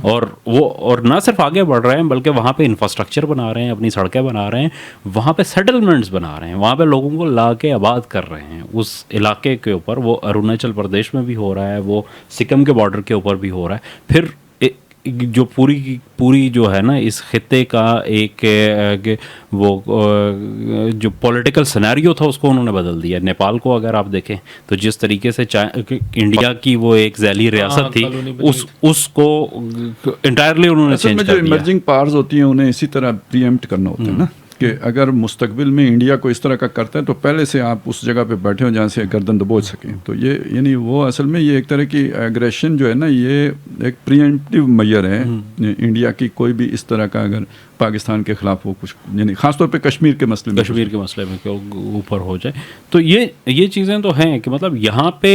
اور نہ صرف آگے بڑھ رہے ہیں بلکہ وہاں پہ انفراسٹرکچر بنا رہے ہیں، اپنی سڑکیں بنا رہے ہیں، وہاں پہ سیٹلمنٹس بنا رہے ہیں، وہاں پہ لوگوں کو لا کے آباد کر رہے ہیں اس علاقے کے اوپر. وہ اروناچل پردیش میں بھی ہو رہا ہے، وہ سکم کے بارڈر کے اوپر بھی ہو رہا ہے. پھر جو پوری جو ہے نا اس خطے کا ایک وہ جو پولیٹیکل سینیریو تھا اس کو انہوں نے بدل دیا. نیپال کو اگر آپ دیکھیں تو جس طریقے سے انڈیا کی وہ ایک ذیلی ریاست تھی اس کو انٹائرلی انہوں نے چینج کر دیا. جو ایمرجنگ پاورز ہوتی ہیں انہیں اسی طرح پری ایمپٹ کرنا ہوتا ہے نا، کہ اگر مستقبل میں انڈیا کو اس طرح کا کرتا ہے تو پہلے سے آپ اس جگہ پہ بیٹھے ہو جہاں سے گردن دبوچ سکیں. تو یہ یعنی وہ اصل میں یہ ایک طرح کی ایگریشن جو ہے نا، یہ ایک پری ایمپٹیو میئر ہے انڈیا کی. کوئی بھی اس طرح کا اگر پاکستان کے خلاف وہ کچھ یعنی خاص طور پہ کشمیر کے مسئلے میں اوپر ہو جائے تو یہ چیزیں تو ہیں کہ مطلب یہاں پہ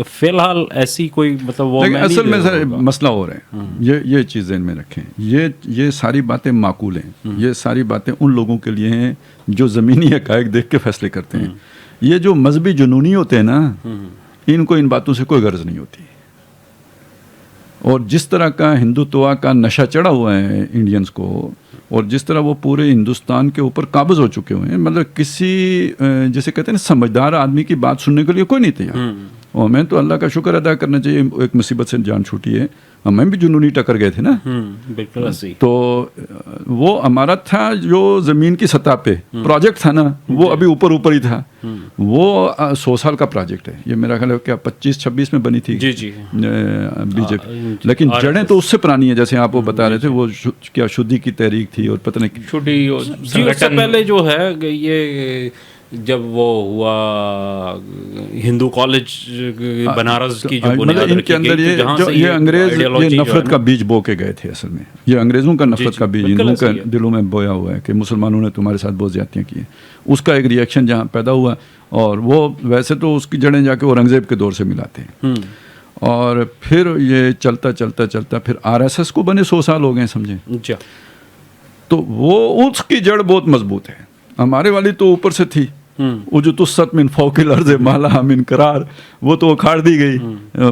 فی الحال ایسی کوئی مطلب وہ اصل میں مسئلہ ہو رہے ہیں. یہ چیزیں ان میں رکھیں. یہ ساری باتیں معقول ہیں، یہ ساری باتیں ان لوگوں کے لیے ہیں جو زمینی حقائق دیکھ کے فیصلے کرتے ہیں. یہ جو مذہبی جنونی ہوتے ہیں نا، ان کو ان باتوں سے کوئی غرض نہیں ہوتی. اور جس طرح کا ہندوتوا کا نشہ چڑھا ہوا ہے انڈینز کو، اور جس طرح وہ پورے ہندوستان کے اوپر قابض ہو چکے ہوئے ہیں، مطلب کسی جیسے کہتے ہیں نا سمجھدار آدمی کی بات سننے کے لیے کوئی نہیں تیار. اور ہمیں تو اللہ کا شکر ادا کرنا چاہیے، ایک مصیبت سے جان چھوٹی ہے. ہمیں بھی جنونی ٹکر گئے تھے نا. بالکل. تو وہ ہمارا تھا جو زمین کی سطح پہ پروجیکٹ تھا نا، وہ ابھی اوپر ہی تھا. وہ 100 سال کا پروجیکٹ ہے. یہ میرا خیال ہے کیا 25-26 میں بنی تھی بی جے پی، لیکن جڑیں تو اس سے پرانی ہیں. جیسے آپ وہ بتا رہے تھے وہ کیا شدھی کی تحریک تھی اور پتہ نہیں اس سے پہلے جو ہے یہ جب وہ ہوا ہندو کالج بنارس کی جو بنیاد ان کے اندر یہ انگریز یہ نفرت کا بیج بو کے گئے تھے. اصل میں یہ انگریزوں کا نفرت کا بیج ہندوؤں کے دلوں میں بویا ہوا ہے کہ مسلمانوں نے تمہارے ساتھ بہت زیادتیاں کی ہیں. اس کا ایک ریئیکشن جہاں پیدا ہوا، اور وہ ویسے تو اس کی جڑیں جا کے اورنگزیب کے دور سے ملاتے ہیں. اور پھر یہ چلتا پھر RSS کو بنے 100 سال ہو گئے سمجھیں. تو وہ اس کی جڑ بہت مضبوط ہے. ہمارے والی تو اوپر سے تھی، وہ جو تست من فوق الارض مالا من قرار، وہ تو اکھاڑ دی گئی،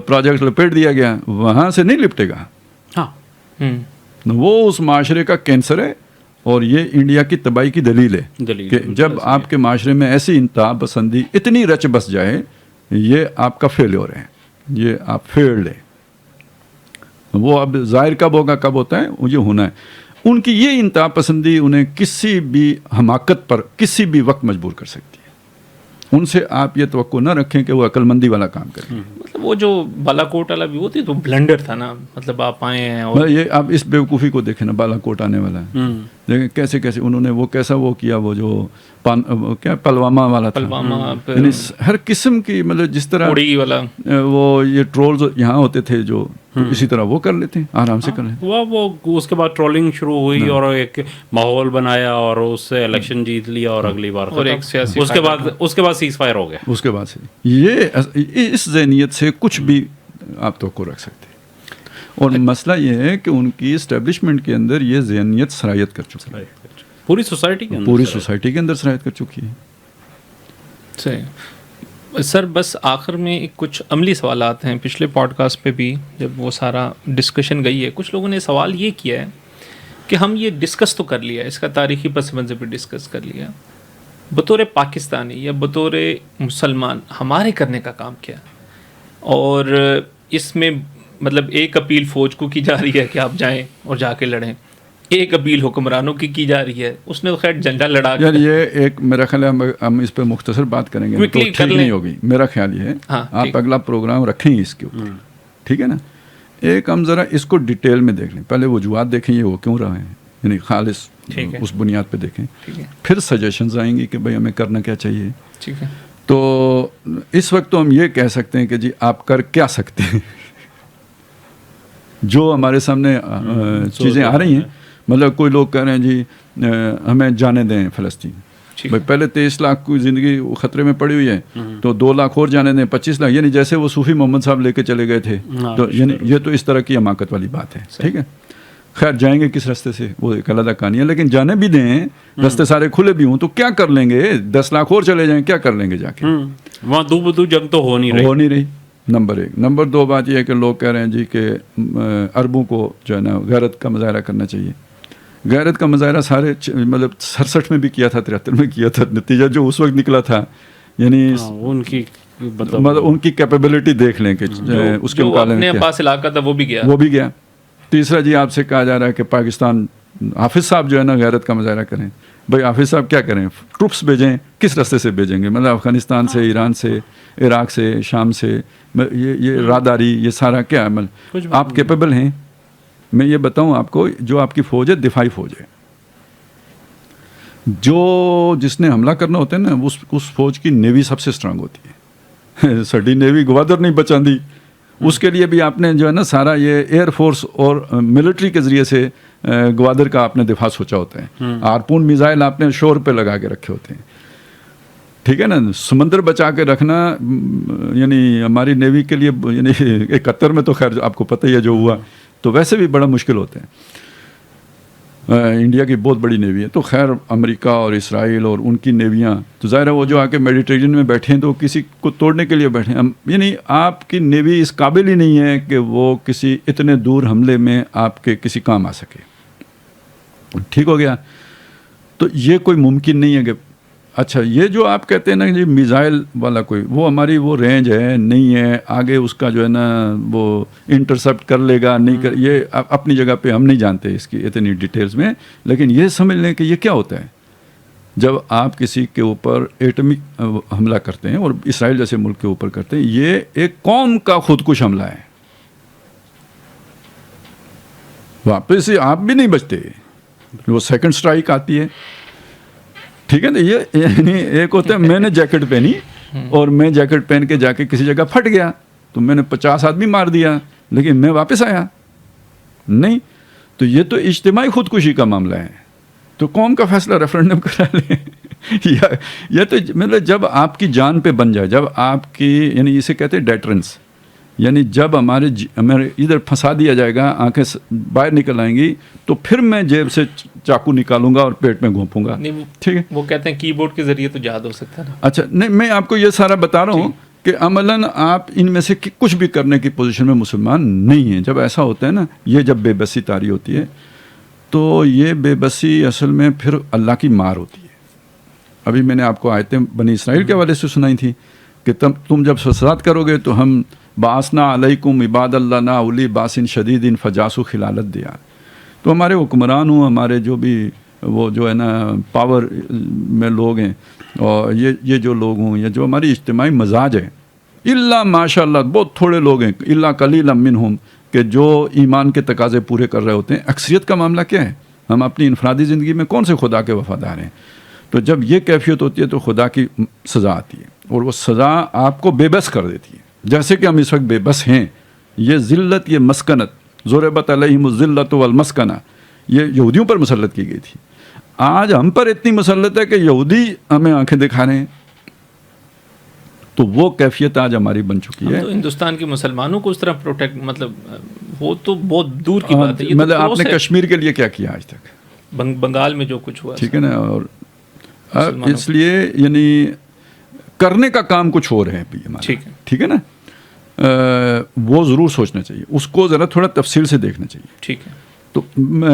پروجیکٹ لپیٹ دیا گیا، وہاں سے نہیں لپٹے گا. وہ اس معاشرے کا کینسر ہے، اور یہ انڈیا کی تباہی کی دلیل ہے کہ جب آپ کے معاشرے میں ایسی انتہا پسندی اتنی رچ بس جائے، یہ آپ کا فیلیور ہے، یہ آپ فیلڈ ہے. وہ اب ظاہر کب ہوگا، کب ہوتا ہے، یہ ہونا ہے. ان کی یہ انتہا پسندی انہیں کسی بھی حماقت پر کسی بھی وقت مجبور کر سکتی ہے. ان سے آپ یہ توقع نہ رکھیں کہ وہ عقل مندی والا کام کریں. مطلب وہ جو بالا کوٹ والا بھی ہوتی تو بلنڈر تھا نا، مطلب آپ آئے ہیں اور یہ آپ اس بیوقوفی کو دیکھیں نا، بالا کوٹ آنے والا ہے. دیکھیں کیسے انہوں نے وہ کیسا وہ کیا، وہ جو کیا پلوامہ والا تھا، یعنی ہر قسم کی مطلب جس طرح وہ یہ ٹرولز یہاں ہوتے تھے جو اسی طرح وہ کر لیتے ہیں، آرام سے کر لیتے ہیں. وہ اس کے بعد ٹرولنگ شروع ہوئی اور ایک ماحول بنایا اور اس سے الیکشن جیت لیا اور اگلی بار اس کے بعد سیز فائر ہو گیا. اس کے بعد سے یہ اس ذہنیت سے کچھ بھی آپ توقع رکھ سکتے ہیں. اور مسئلہ یہ ہے کہ ان کی اسٹیبلشمنٹ کے اندر یہ ذہنیت سرایت کر چکی ہے، پوری سوسائٹی کے اندر سرایت کر چکی ہے. صحیح. سر بس آخر میں کچھ عملی سوالات ہیں. پچھلے پوڈ کاسٹ پہ بھی جب وہ سارا ڈسکشن گئی ہے، کچھ لوگوں نے سوال یہ کیا ہے کہ ہم یہ ڈسکس تو کر لیا، اس کا تاریخی پس منظر بھی ڈسکس کر لیا، بطور پاکستانی یا بطور مسلمان ہمارے کرنے کا کام کیا؟ اور اس میں مطلب ایک اپیل فوج کو کی جا رہی ہے کہ آپ جائیں اور جا کے لڑیں، ایک اپیل حکمرانوں کی جا رہی ہے، اس نے تو خیر جھنڈا لڑا کے یار یہ ایک میرا خیال ہے ہم اس پہ مختصر بات کریں گے تو ٹھیک نہیں ہوگی. میرا خیال یہ ہے آپ اگلا پروگرام رکھیں اس کے اوپر، ٹھیک ہے نا. ایک ہم ذرا اس کو ڈیٹیل میں دیکھ لیں، پہلے وجوہات دیکھیں یہ وہ کیوں رہے ہیں، یعنی خالص اس بنیاد پہ دیکھیں، پھر سجیشنز آئیں گی کہ بھائی ہمیں کرنا کیا چاہیے. ٹھیک ہے. تو اس وقت تو ہم یہ کہہ سکتے ہیں کہ جی آپ کر کیا سکتے ہیں. جو ہمارے سامنے چیزیں آ رہی ہیں، مطلب کوئی لوگ کہہ رہے ہیں جی ہمیں جانے دیں فلسطین. بھائی پہلے 23 لاکھ کی زندگی خطرے میں پڑی ہوئی ہے، تو 2 لاکھ اور جانے دیں، 25 لاکھ، یعنی جیسے وہ صوفی محمد صاحب لے کے چلے گئے تھے. تو یعنی یہ تو اس طرح کی حماقت والی بات ہے. ٹھیک ہے، خیر جائیں گے کس راستے سے وہ ایک علیحدہ کہانی ہے، لیکن جانے بھی دیں، راستے سارے کھلے بھی ہوں تو کیا کر لیں گے؟ 10 لاکھ اور چلے جائیں، کیا کر لیں گے جا کے؟ وہاں دو بدو جنگ تو ہو نہیں رہی. نمبر 1. نمبر 2 بات یہ ہے کہ لوگ کہہ رہے ہیں جی کہ عربوں کو جو ہے نا غیرت کا مظاہرہ کرنا چاہیے. غیرت کا مظاہرہ سارے مطلب 67 میں بھی کیا تھا، 73 میں کیا تھا. نتیجہ جو اس وقت نکلا تھا، یعنی ان کی مطلب ان کی کیپیبلٹی دیکھ لیں کہ اس کے مقابلے میں اپنے پاس علاقہ تھا وہ بھی گیا. تیسرا جی آپ سے کہا جا رہا ہے کہ پاکستان حافظ صاحب جو ہے نا غیرت کا مظاہرہ کریں. بھائی حافظ صاحب کیا کریں؟ ٹروپس بھیجیں، کس راستے سے بھیجیں گے؟ مطلب افغانستان سے، ایران سے، عراق سے، شام سے، یہ راداری، یہ سارا کیا عمل آپ کیپیبل ہیں؟ میں یہ بتاؤں آپ کو، جو آپ کی فوج ہے دفاعی فوج ہے. جس نے حملہ کرنا ہوتا ہے نا اس فوج کی نیوی سب سے اسٹرانگ ہوتی ہے. سڈی نیوی گوادر نہیں بچا دی. اس کے لیے بھی آپ نے جو ہے نا سارا یہ ایئر فورس اور ملٹری کے ذریعے سے گوادر کا آپ نے دفاع سوچا ہوتا ہے. ہارپون میزائل آپ نے شور پہ لگا کے رکھے ہوتے ہیں. ٹھیک ہے نا. سمندر بچا کے رکھنا یعنی ہماری نیوی کے لیے، یعنی 71 میں تو خیر آپ کو پتہ ہی ہے جو ہوا، تو ویسے بھی بڑا مشکل ہوتا ہے. انڈیا کی بہت بڑی نیوی ہے، تو خیر امریکہ اور اسرائیل اور ان کی نیویاں تو ظاہر ہے وہ جو آ کے میڈیٹرینین میں بیٹھے ہیں تو کسی کو توڑنے کے لیے بیٹھے ہیں. یعنی آپ کی نیوی اس قابل ہی نہیں ہے کہ وہ کسی اتنے دور حملے میں آپ کے کسی کام آ سکے. ٹھیک ہو گیا. تو یہ کوئی ممکن نہیں ہے کہ اچھا یہ جو آپ کہتے ہیں نا جی میزائل والا کوئی، وہ ہماری وہ رینج ہے نہیں ہے، آگے اس کا جو ہے نا وہ انٹرسپٹ کر لے گا نہیں کر، یہ اپنی جگہ پہ ہم نہیں جانتے اس کی اتنی ڈیٹیلز میں. لیکن یہ سمجھ لیں کہ یہ کیا ہوتا ہے جب آپ کسی کے اوپر ایٹمی حملہ کرتے ہیں، اور اسرائیل جیسے ملک کے اوپر کرتے ہیں، یہ ایک قوم کا خودکش حملہ ہے. واپس سے آپ بھی نہیں بچتے، وہ سیکنڈ سٹرائک آتی ہے. ٹھیک ہے نا. یہ یعنی ایک ہوتا ہے میں نے جیکٹ پہنی اور میں جیکٹ پہن کے جا کے کسی جگہ پھٹ گیا تو میں نے 50 آدمی مار دیا، لیکن میں واپس آیا نہیں. تو یہ تو اجتماعی خودکشی کا معاملہ ہے. تو قوم کا فیصلہ ریفرینڈم کرا لیں. یہ تو مطلب جب آپ کی جان پہ بن جائے، جب آپ کی یعنی اسے کہتے ہیں ڈیٹرنس، یعنی جب ہمارے ادھر پھنسا دیا جائے گا، آنکھیں باہر نکل آئیں گی، تو پھر میں جیب سے چاقو نکالوں گا اور پیٹ میں گھونپوں گا. ٹھیک ہے. وہ کہتے ہیں کی بورڈ کے ذریعے تو جہاد ہو سکتا ہے. اچھا نہیں، میں آپ کو یہ سارا بتا رہا ہوں کہ عملاً آپ ان میں سے کچھ بھی کرنے کی پوزیشن میں مسلمان نہیں ہیں. جب ایسا ہوتا ہے نا، یہ جب بے بسی طاری ہوتی ہے، تو یہ بے بسی اصل میں پھر اللہ کی مار ہوتی ہے. ابھی میں نے آپ کو آیتیں بنی اسرائیل کے حوالے سے سنائی تھی کہ تم جب فساد کرو گے تو ہم باسنا علیکم عباد اللہ نا اولی باسن شدید ان فجاسو خلالت دیا. تو ہمارے حکمران ہوں، ہمارے جو بھی وہ جو ہے نا پاور میں لوگ ہیں، اور یہ جو لوگ ہوں، یا جو ہماری اجتماعی مزاج ہے، اللہ ماشاء اللہ بہت تھوڑے لوگ ہیں، اللہ قلیلا منہم، کہ جو ایمان کے تقاضے پورے کر رہے ہوتے ہیں. اکثریت کا معاملہ کیا ہے؟ ہم اپنی انفرادی زندگی میں کون سے خدا کے وفادار ہیں؟ تو جب یہ کیفیت ہوتی ہے تو خدا کی سزا آتی ہے، اور وہ سزا آپ کو بے بس کر دیتی ہے. جیسے کہ ہم اس وقت بے بس ہیں. یہ ذلت، یہ مسکنت، ضربت علیہم الذلۃ والمسکنہ، یہ یہودیوں پر مسلط کی گئی تھی. آج ہم پر اتنی مسلط ہے کہ یہودی ہمیں آنکھیں دکھا رہے ہیں. تو وہ کیفیت آج ہماری بن چکی ہے. تو ہندوستان کے مسلمانوں کو اس طرح پروٹیکٹ، مطلب وہ تو بہت دور کی بات ہے. مطلب آپ نے کشمیر کے لیے کیا کیا آج تک؟ بنگال میں جو کچھ ہوا، ٹھیک ہے نا. اور اس لیے یعنی کرنے کا کام کچھ اور ہے ہمارا. ٹھیک ہے نا. وہ ضرور سوچنا چاہیے، اس کو ذرا تھوڑا تفصیل سے دیکھنا چاہیے. ٹھیک ہے. تو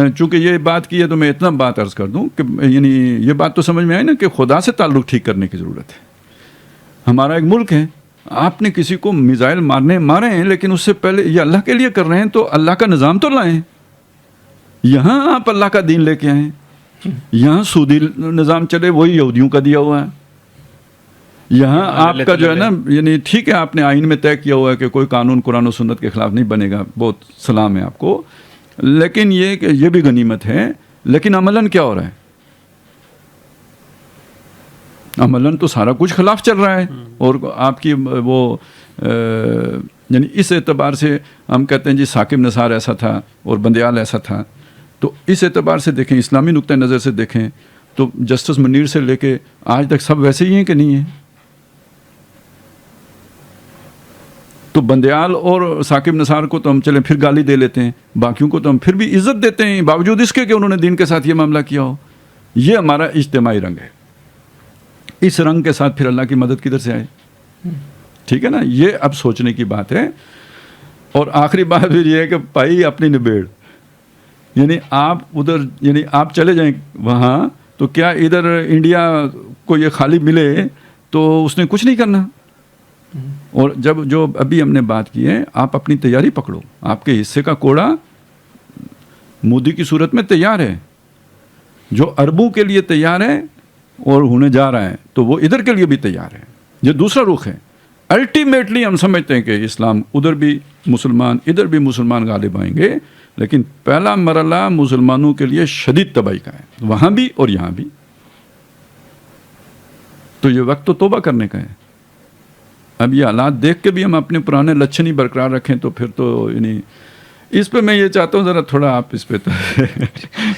چونکہ یہ بات کی ہے تو میں اتنا بات عرض کر دوں کہ یعنی یہ بات تو سمجھ میں آئی نا کہ خدا سے تعلق ٹھیک کرنے کی ضرورت ہے. ہمارا ایک ملک ہے, آپ نے کسی کو میزائل مارے ہیں, لیکن اس سے پہلے یہ اللہ کے لیے کر رہے ہیں تو اللہ کا نظام تو لائیں. یہاں آپ اللہ کا دین لے کے آئیں. یہاں سودی نظام چلے, وہی یہودیوں کا دیا ہوا ہے. یہاں آپ کا جو ہے نا یعنی ٹھیک ہے آپ نے آئین میں طے کیا ہوا ہے کہ کوئی قانون قرآن و سنت کے خلاف نہیں بنے گا, بہت سلام ہے آپ کو, لیکن یہ کہ یہ بھی غنیمت ہے, لیکن عملاً کیا ہو رہا ہے؟ عملاً تو سارا کچھ خلاف چل رہا ہے. اور آپ کی وہ یعنی اس اعتبار سے ہم کہتے ہیں جی ثاقب نثار ایسا تھا اور بندیال ایسا تھا, تو اس اعتبار سے دیکھیں, اسلامی نقطۂ نظر سے دیکھیں تو جسٹس منیر سے لے کے آج تک سب ویسے ہی ہیں کہ نہیں ہیں؟ تو بندیال اور ثاقب نثار کو تو ہم چلیں پھر گالی دے لیتے ہیں, باقیوں کو تو ہم پھر بھی عزت دیتے ہیں باوجود اس کے کہ انہوں نے دین کے ساتھ یہ معاملہ کیا ہو. یہ ہمارا اجتماعی رنگ ہے. اس رنگ کے ساتھ پھر اللہ کی مدد کدھر سے آئے؟ ٹھیک ہے نا, یہ اب سوچنے کی بات ہے. اور آخری بات پھر یہ ہے کہ بھائی اپنی نبیڑ, یعنی آپ ادھر یعنی آپ چلے جائیں وہاں تو کیا ادھر انڈیا کو یہ خالی ملے تو اس نے کچھ نہیں کرنا. اور جب جو ابھی ہم نے بات کی ہے, آپ اپنی تیاری پکڑو, آپ کے حصے کا کوڑا مودی کی صورت میں تیار ہے, جو اربوں کے لیے تیار ہے اور ہونے جا رہا ہے تو وہ ادھر کے لیے بھی تیار ہے. یہ دوسرا رخ ہے. الٹیمیٹلی ہم سمجھتے ہیں کہ اسلام ادھر بھی مسلمان ادھر بھی مسلمان غالب آئیں گے, لیکن پہلا مرحلہ مسلمانوں کے لیے شدید تباہی کا ہے, وہاں بھی اور یہاں بھی. تو یہ وقت تو توبہ کرنے کا ہے. اب یہ حالات دیکھ کے بھی ہم اپنے پرانے لچھن ہی برقرار رکھیں تو پھر تو یعنی اس پہ میں یہ چاہتا ہوں ذرا تھوڑا آپ اس پہ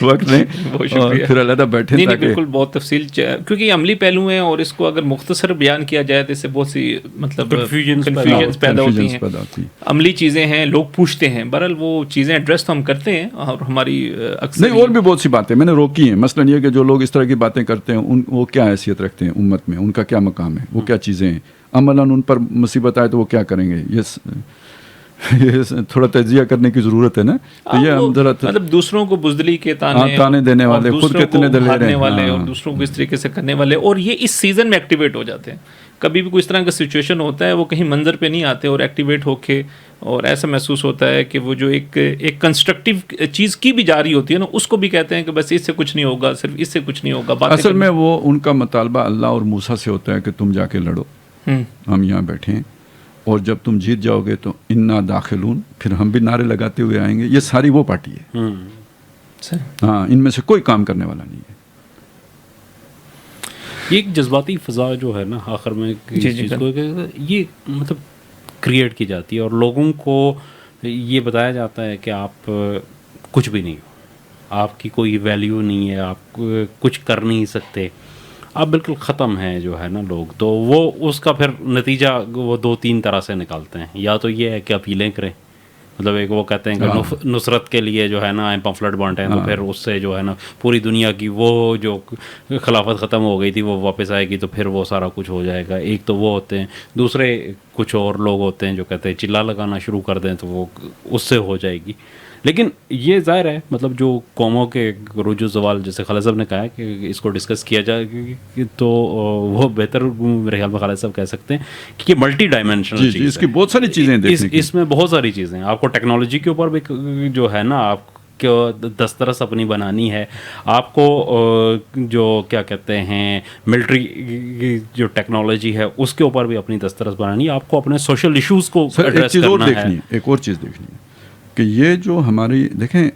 وقت دیں اور پھر علیحدہ بیٹھیں. نہیں بالکل, بہت تفصیل, کیونکہ یہ عملی پہلو ہیں اور اس کو اگر مختصر بیان کیا جائے تو اس سے بہت سی مطلب کنفیوژنز پیدا ہوتی ہیں. عملی چیزیں ہیں, لوگ پوچھتے ہیں, بہرحال وہ چیزیں ایڈریس تو ہم کرتے ہیں اور ہماری اکثر نہیں, اور بھی بہت سی باتیں میں نے روکی ہیں. مثلاً یہ کہ جو لوگ اس طرح کی باتیں کرتے ہیں وہ کیا حیثیت رکھتے ہیں امت میں, ان کا کیا مقام ہے, وہ کیا چیزیں ہیں, عملاً ان پر مصیبت آئے تو وہ کیا کریں گے. یہ تھوڑا تجزیہ کرنے کی ضرورت ہے نا. تو یہ ہم ذرا مطلب دوسروں کو بزدلی کے تانے دینے والے, خود کتنے دلیر ہیں والے اور دوسروں کو اس طریقے سے کرنے والے, اور یہ اس سیزن میں ایکٹیویٹ ہو جاتے ہیں. کبھی بھی کوئی اس طرح کا سچویشن ہوتا ہے وہ کہیں منظر پہ نہیں آتے اور ایکٹیویٹ ہو کے, اور ایسا محسوس ہوتا ہے کہ وہ جو ایک کنسٹرکٹیو چیز کی بھی جاری ہوتی ہے نا, اس کو بھی کہتے ہیں کہ بس اس سے کچھ نہیں ہوگا, صرف اس سے کچھ نہیں ہوگا. اصل میں وہ ان کا مطالبہ اللہ اور موسیٰ سے ہوتا ہے کہ تم جا کے لڑو, ہم یہاں بیٹھے ہیں, اور جب تم جیت جاؤ گے تو انا داخلون, پھر ہم بھی نعرے لگاتے ہوئے آئیں گے. یہ ساری وہ پارٹی ہے, ہاں, ان میں سے کوئی کام کرنے والا نہیں ہے. یہ ایک جذباتی فضا جو ہے نا آخر میں چیز کو یہ مطلب کریٹ کی جاتی ہے اور لوگوں کو یہ بتایا جاتا ہے کہ آپ کچھ بھی نہیں ہو, آپ کی کوئی ویلیو نہیں ہے, آپ کچھ کر نہیں سکتے, آپ بالکل ختم ہیں جو ہے نا لوگ. تو وہ اس کا پھر نتیجہ وہ 2-3 طرح سے نکالتے ہیں. یا تو یہ ہے کہ اپیلیں کریں, مطلب ایک وہ کہتے ہیں کہ نصرت کے لیے جو ہے نا پمفلٹ بانٹیں, تو پھر اس سے جو ہے نا پوری دنیا کی وہ جو خلافت ختم ہو گئی تھی وہ واپس آئے گی, تو پھر وہ سارا کچھ ہو جائے گا. ایک تو وہ ہوتے ہیں, دوسرے کچھ اور لوگ ہوتے ہیں جو کہتے ہیں چلا لگانا شروع کر دیں تو وہ اس سے ہو جائے گی. لیکن یہ ظاہر ہے مطلب جو قوموں کے عروج و زوال, جیسے خالد صاحب نے کہا ہے کہ اس کو ڈسکس کیا جائے تو وہ بہتر میرے خیال میں خالد صاحب کہہ سکتے ہیں کہ یہ ملٹی ڈائمینشنل چیز ہے. اس کی بہت ساری چیزیں دیکھنے کی, اس میں بہت ساری چیزیں ہیں. آپ کو ٹیکنالوجی کے اوپر بھی جو ہے نا آپ کو دسترس اپنی بنانی ہے, آپ کو جو کیا کہتے ہیں ملٹری جو ٹیکنالوجی ہے اس کے اوپر بھی اپنی دسترس بنانی ہے, آپ کو اپنے سوشل ایشوز کو ایڈریس کرنا ہے. ایک اور چیز دیکھنی ہے کہ یہ جو ہماری دیکھیں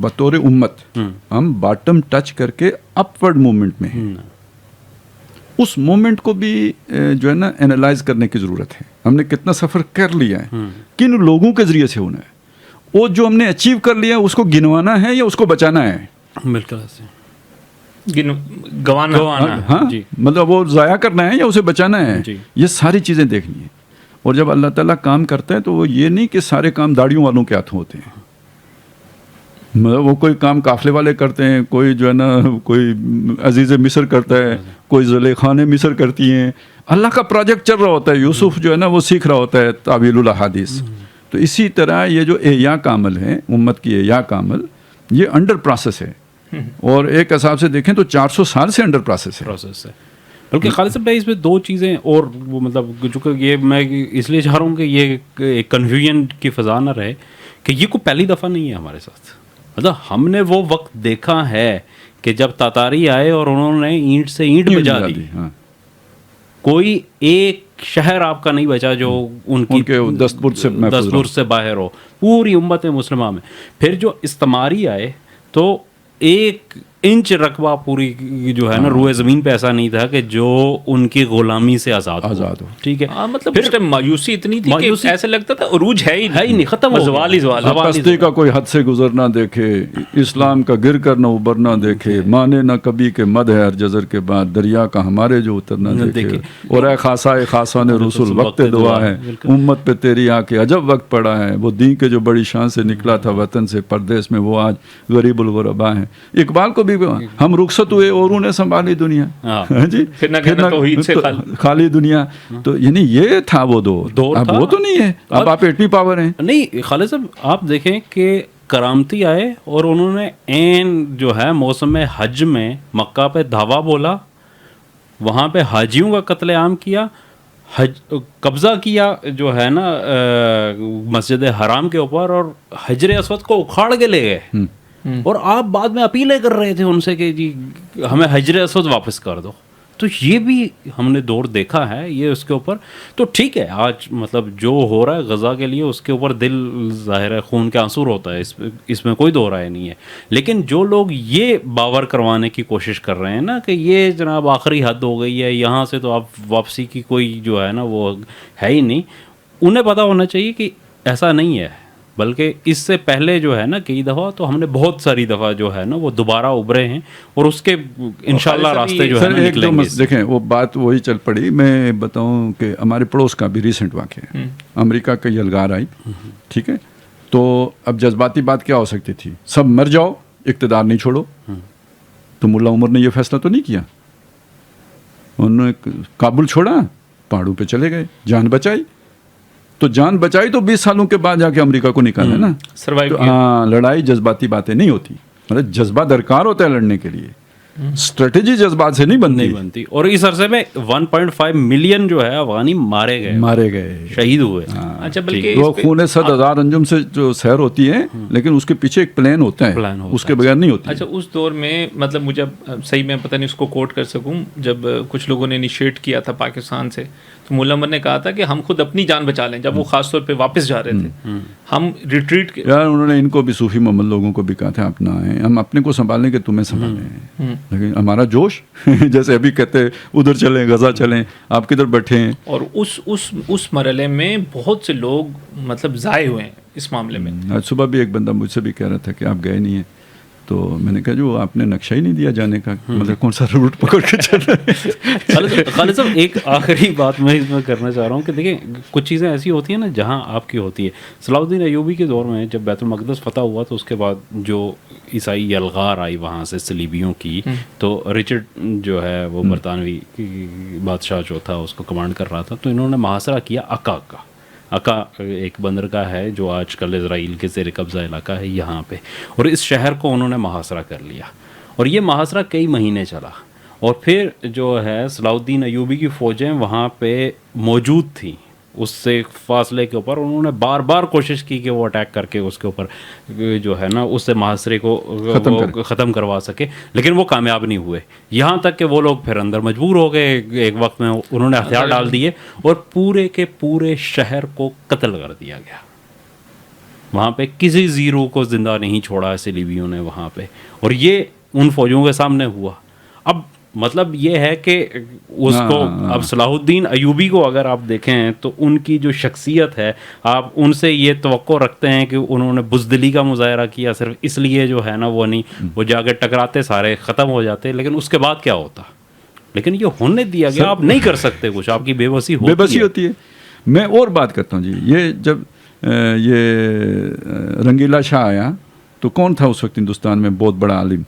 بطور امت ہم باٹم ٹچ کر کے اپورڈ موومنٹ میں ہیں. اس موومنٹ کو بھی جو ہے نا اینالائز کرنے کی ضرورت ہے. ہم نے کتنا سفر کر لیا ہے, کن لوگوں کے ذریعے سے ہونا ہے, وہ جو ہم نے اچیو کر لیا اس کو گنوانا ہے یا اس کو بچانا ہے. بالکل گوانا, ہاں مطلب وہ ضائع کرنا ہے یا اسے بچانا ہے. یہ ساری چیزیں دیکھنی ہے. اور جب اللہ تعالیٰ کام کرتا ہے تو وہ یہ نہیں کہ سارے کام داڑیوں والوں کے ہاتھوں ہوتے ہیں. مطلب وہ کوئی کام قافلے والے کرتے ہیں, کوئی جو ہے نا کوئی عزیز مصر کرتا ہے, کوئی زلیخان مصر کرتی ہیں. اللہ کا پروجیکٹ چل رہا ہوتا ہے. یوسف جو ہے نا وہ سیکھ رہا ہوتا ہے تعویل الاحادیث, تو اسی طرح یہ جو احیاء کا عمل ہے، امت کی احیاء کا عمل، یہ انڈر پروسیس ہے، اور ایک حساب سے دیکھیں تو 400 سال سے انڈر پروسیس ہے. پروسیس ہے. بلکہ خالد صاحب اس میں دو چیزیں اور وہ مطلب چونکہ یہ میں اس لیے چاہ رہا ہوں کہ یہ ایک کنفیوژن کی فضا نہ رہے کہ یہ کوئی پہلی دفعہ نہیں ہے ہمارے ساتھ. مطلب ہم نے وہ وقت دیکھا ہے کہ جب تاتاری آئے اور انہوں نے اینٹ سے اینٹ بجا دی. کوئی ایک شہر آپ کا نہیں بچا جو ان کے دستور سے باہر ہو، پوری امت مسلمہ میں. پھر جو استعماری آئے تو ایک انچ رقبہ پوری جو ہے نا روئے زمین پہ ایسا نہیں تھا کہ جو ان کی غلامی سے آزاد ہو. ٹھیک ہے، مطلب اس ٹائم مایوسی اتنی تھی کہ ایسا لگتا تھا عروج ہے ہی نہیں، ختم ہو، زوال ہی زوال. پستی کا کوئی حد سے گزر نہ دیکھے، اسلام کا گر کر نہ ابر نہ دیکھے، مانے نہ کبھی کہ مد ہے ہر جزر کے بعد، دریا کا ہمارے جو اتر نہ دیکھے. اور اے خاصا نے رسول وقت دعا ہے، امت پہ تیری آ کے عجب وقت پڑا ہے. وہ دین کے جو بڑی شان سے نکلا تھا وطن سے پردیس میں، وہ آج غریب الغربا ہیں. اقبال کو بھی ہم رخصت ہوئے اور انہیں سنبھالی دنیا، جی خالی دنیا. تو یعنی یہ تھا وہ دور، اب وہ تو نہیں ہے. اب آپ ایٹمی پاور ہیں. نہیں خالد صاحب آپ دیکھیں کہ کرامتی آئے اور انہوں نے عین جو ہے موسم حج میں مکہ پہ دھاوا بولا، وہاں پہ حاجیوں کا قتل عام کیا، قبضہ کیا جو ہے نا مسجد حرام کے اوپر، اور حجر اسود کو اکھاڑ کے لے گئے. اور آپ بعد میں اپیلیں کر رہے تھے ان سے کہ جی ہمیں حجر اسود واپس کر دو. تو یہ بھی ہم نے دور دیکھا ہے یہ اس کے اوپر. تو ٹھیک ہے، آج مطلب جو ہو رہا ہے غزہ کے لیے اس کے اوپر دل ظاہر ہے خون کے آنسور ہوتا ہے، اس میں کوئی دو رائے نہیں ہے. لیکن جو لوگ یہ باور کروانے کی کوشش کر رہے ہیں نا کہ یہ جناب آخری حد ہو گئی ہے، یہاں سے تو آپ واپسی کی کوئی جو ہے نا وہ ہے ہی نہیں، انہیں پتہ ہونا چاہیے کہ ایسا نہیں ہے. بلکہ اس سے پہلے جو ہے نا کئی دفعہ تو ہم نے بہت ساری دفعہ جو ہے نا وہ دوبارہ ابھرے ہیں، اور اس کے انشاءاللہ راستے جو ہے نا نکلیں گے. دیکھیں وہ بات وہی چل پڑی. میں بتاؤں کہ ہمارے پڑوس کا بھی ریسنٹ واقعہ ہے، امریکہ کا یلغار آئی، ٹھیک ہے. تو اب جذباتی بات کیا ہو سکتی تھی؟ سب مر جاؤ، اقتدار نہیں چھوڑو. تو ملا عمر نے یہ فیصلہ تو نہیں کیا، انہوں نے کابل چھوڑا، پہاڑوں پہ چلے گئے، جان بچائی. تو جان بچائی تو 20 سالوں کے بعد جا کے امریکہ کو نکالا نا. ہاں، لڑائی جذباتی باتیں نہیں ہوتی، مطلب جذبہ درکار ہوتا ہے لڑنے کے لیے، اسٹریٹجی جذبات سے نہیں بنتی. اور اس عرصے میں 1.5 ملین جو ہے افغانی مارے گئے، شہید ہوئے. اچھا، بلکہ وہ خون 100,000 انجم سے جو سیر ہوتی ہے، لیکن اس کے پیچھے ایک پلان ہوتا ہے، اس کے بغیر نہیں ہوتی. اچھا، اس دور میں مطلب مجھے صحیح میں پتہ نہیں اس کو کوٹ کر سکوں، جب کچھ لوگوں نے انیشیٹ کیا تھا پاکستان سے، تو مولا عمر نے کہا تھا کہ ہم خود اپنی جان بچا لیں. جب وہ خاص طور پہ واپس جا رہے تھے، ہم ریٹریٹ یار انہوں نے ان کو بھی صوفی محمد لوگوں کو بھی کہا تھا اپنا ہے، ہم اپنے کو سنبھالیں کہ تمہیں سنبھالیں. لیکن ہمارا جوش جیسے ابھی کہتے ہیں ادھر چلیں، غزہ چلیں، آپ کدھر بیٹھے ہیں. اور اس مرحلے میں بہت سے لوگ مطلب ضائع ہوئے ہیں اس معاملے میں. آج صبح بھی ایک بندہ مجھ سے بھی کہہ رہا تھا کہ آپ گئے نہیں ہیں. تو میں نے کہا جو آپ نے نقشہ ہی نہیں دیا جانے کا، مطلب کون سا روٹ پکڑ کے چل رہے ہیں. خالد صاحب ایک آخری بات میں اس میں کرنا چاہ رہا ہوں کہ دیکھیں کچھ چیزیں ایسی ہوتی ہیں نا جہاں آپ کی ہوتی ہے. صلاح الدین ایوبی کے دور میں جب بیت المقدس فتح ہوا تو اس کے بعد جو عیسائی یلغار آئی وہاں سے صلیبیوں کی، تو رچرڈ جو ہے وہ برطانوی بادشاہ جو تھا اس کو کمانڈ کر رہا تھا، تو انہوں نے محاصرہ کیا اکا ایک بندرگاہ ہے جو آج کل اسرائیل کے زیر قبضہ علاقہ ہے یہاں پہ، اور اس شہر کو انہوں نے محاصرہ کر لیا. اور یہ محاصرہ کئی مہینے چلا، اور پھر جو ہے صلاح الدین ایوبی کی فوجیں وہاں پہ موجود تھیں اس سے فاصلے کے اوپر. انہوں نے بار بار کوشش کی کہ وہ اٹیک کر کے اس کے اوپر جو ہے نا اس سے محاصرے کو ختم کروا سکے، لیکن وہ کامیاب نہیں ہوئے. یہاں تک کہ وہ لوگ پھر اندر مجبور ہو گئے، ایک وقت میں انہوں نے ہتھیار ڈال دیے اور پورے کے پورے شہر کو قتل کر دیا گیا. وہاں پہ کسی زیرو کو زندہ نہیں چھوڑا صلیبیوں نے وہاں پہ، اور یہ ان فوجوں کے سامنے ہوا. اب مطلب یہ ہے کہ اس کو اب صلاح الدین ایوبی کو اگر آپ دیکھیں تو ان کی جو شخصیت ہے، آپ ان سے یہ توقع رکھتے ہیں کہ انہوں نے بزدلی کا مظاہرہ کیا صرف اس لیے جو ہے نا وہ نہیں، وہ جا کے ٹکراتے سارے ختم ہو جاتے، لیکن اس کے بعد کیا ہوتا. لیکن یہ ہونے دیا گیا، آپ نہیں کر سکتے کچھ، آپ کی بے بسی ہوتی ہے. میں اور بات کرتا ہوں جی، یہ جب یہ رنگیلا شاہ آیا تو کون تھا اس وقت ہندوستان میں بہت بڑا عالم؟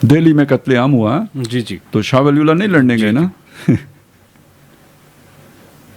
دہلی میں قتل عام ہوا، جی، تو شاہ ولی اللہ نہیں لڑنے گئے نا.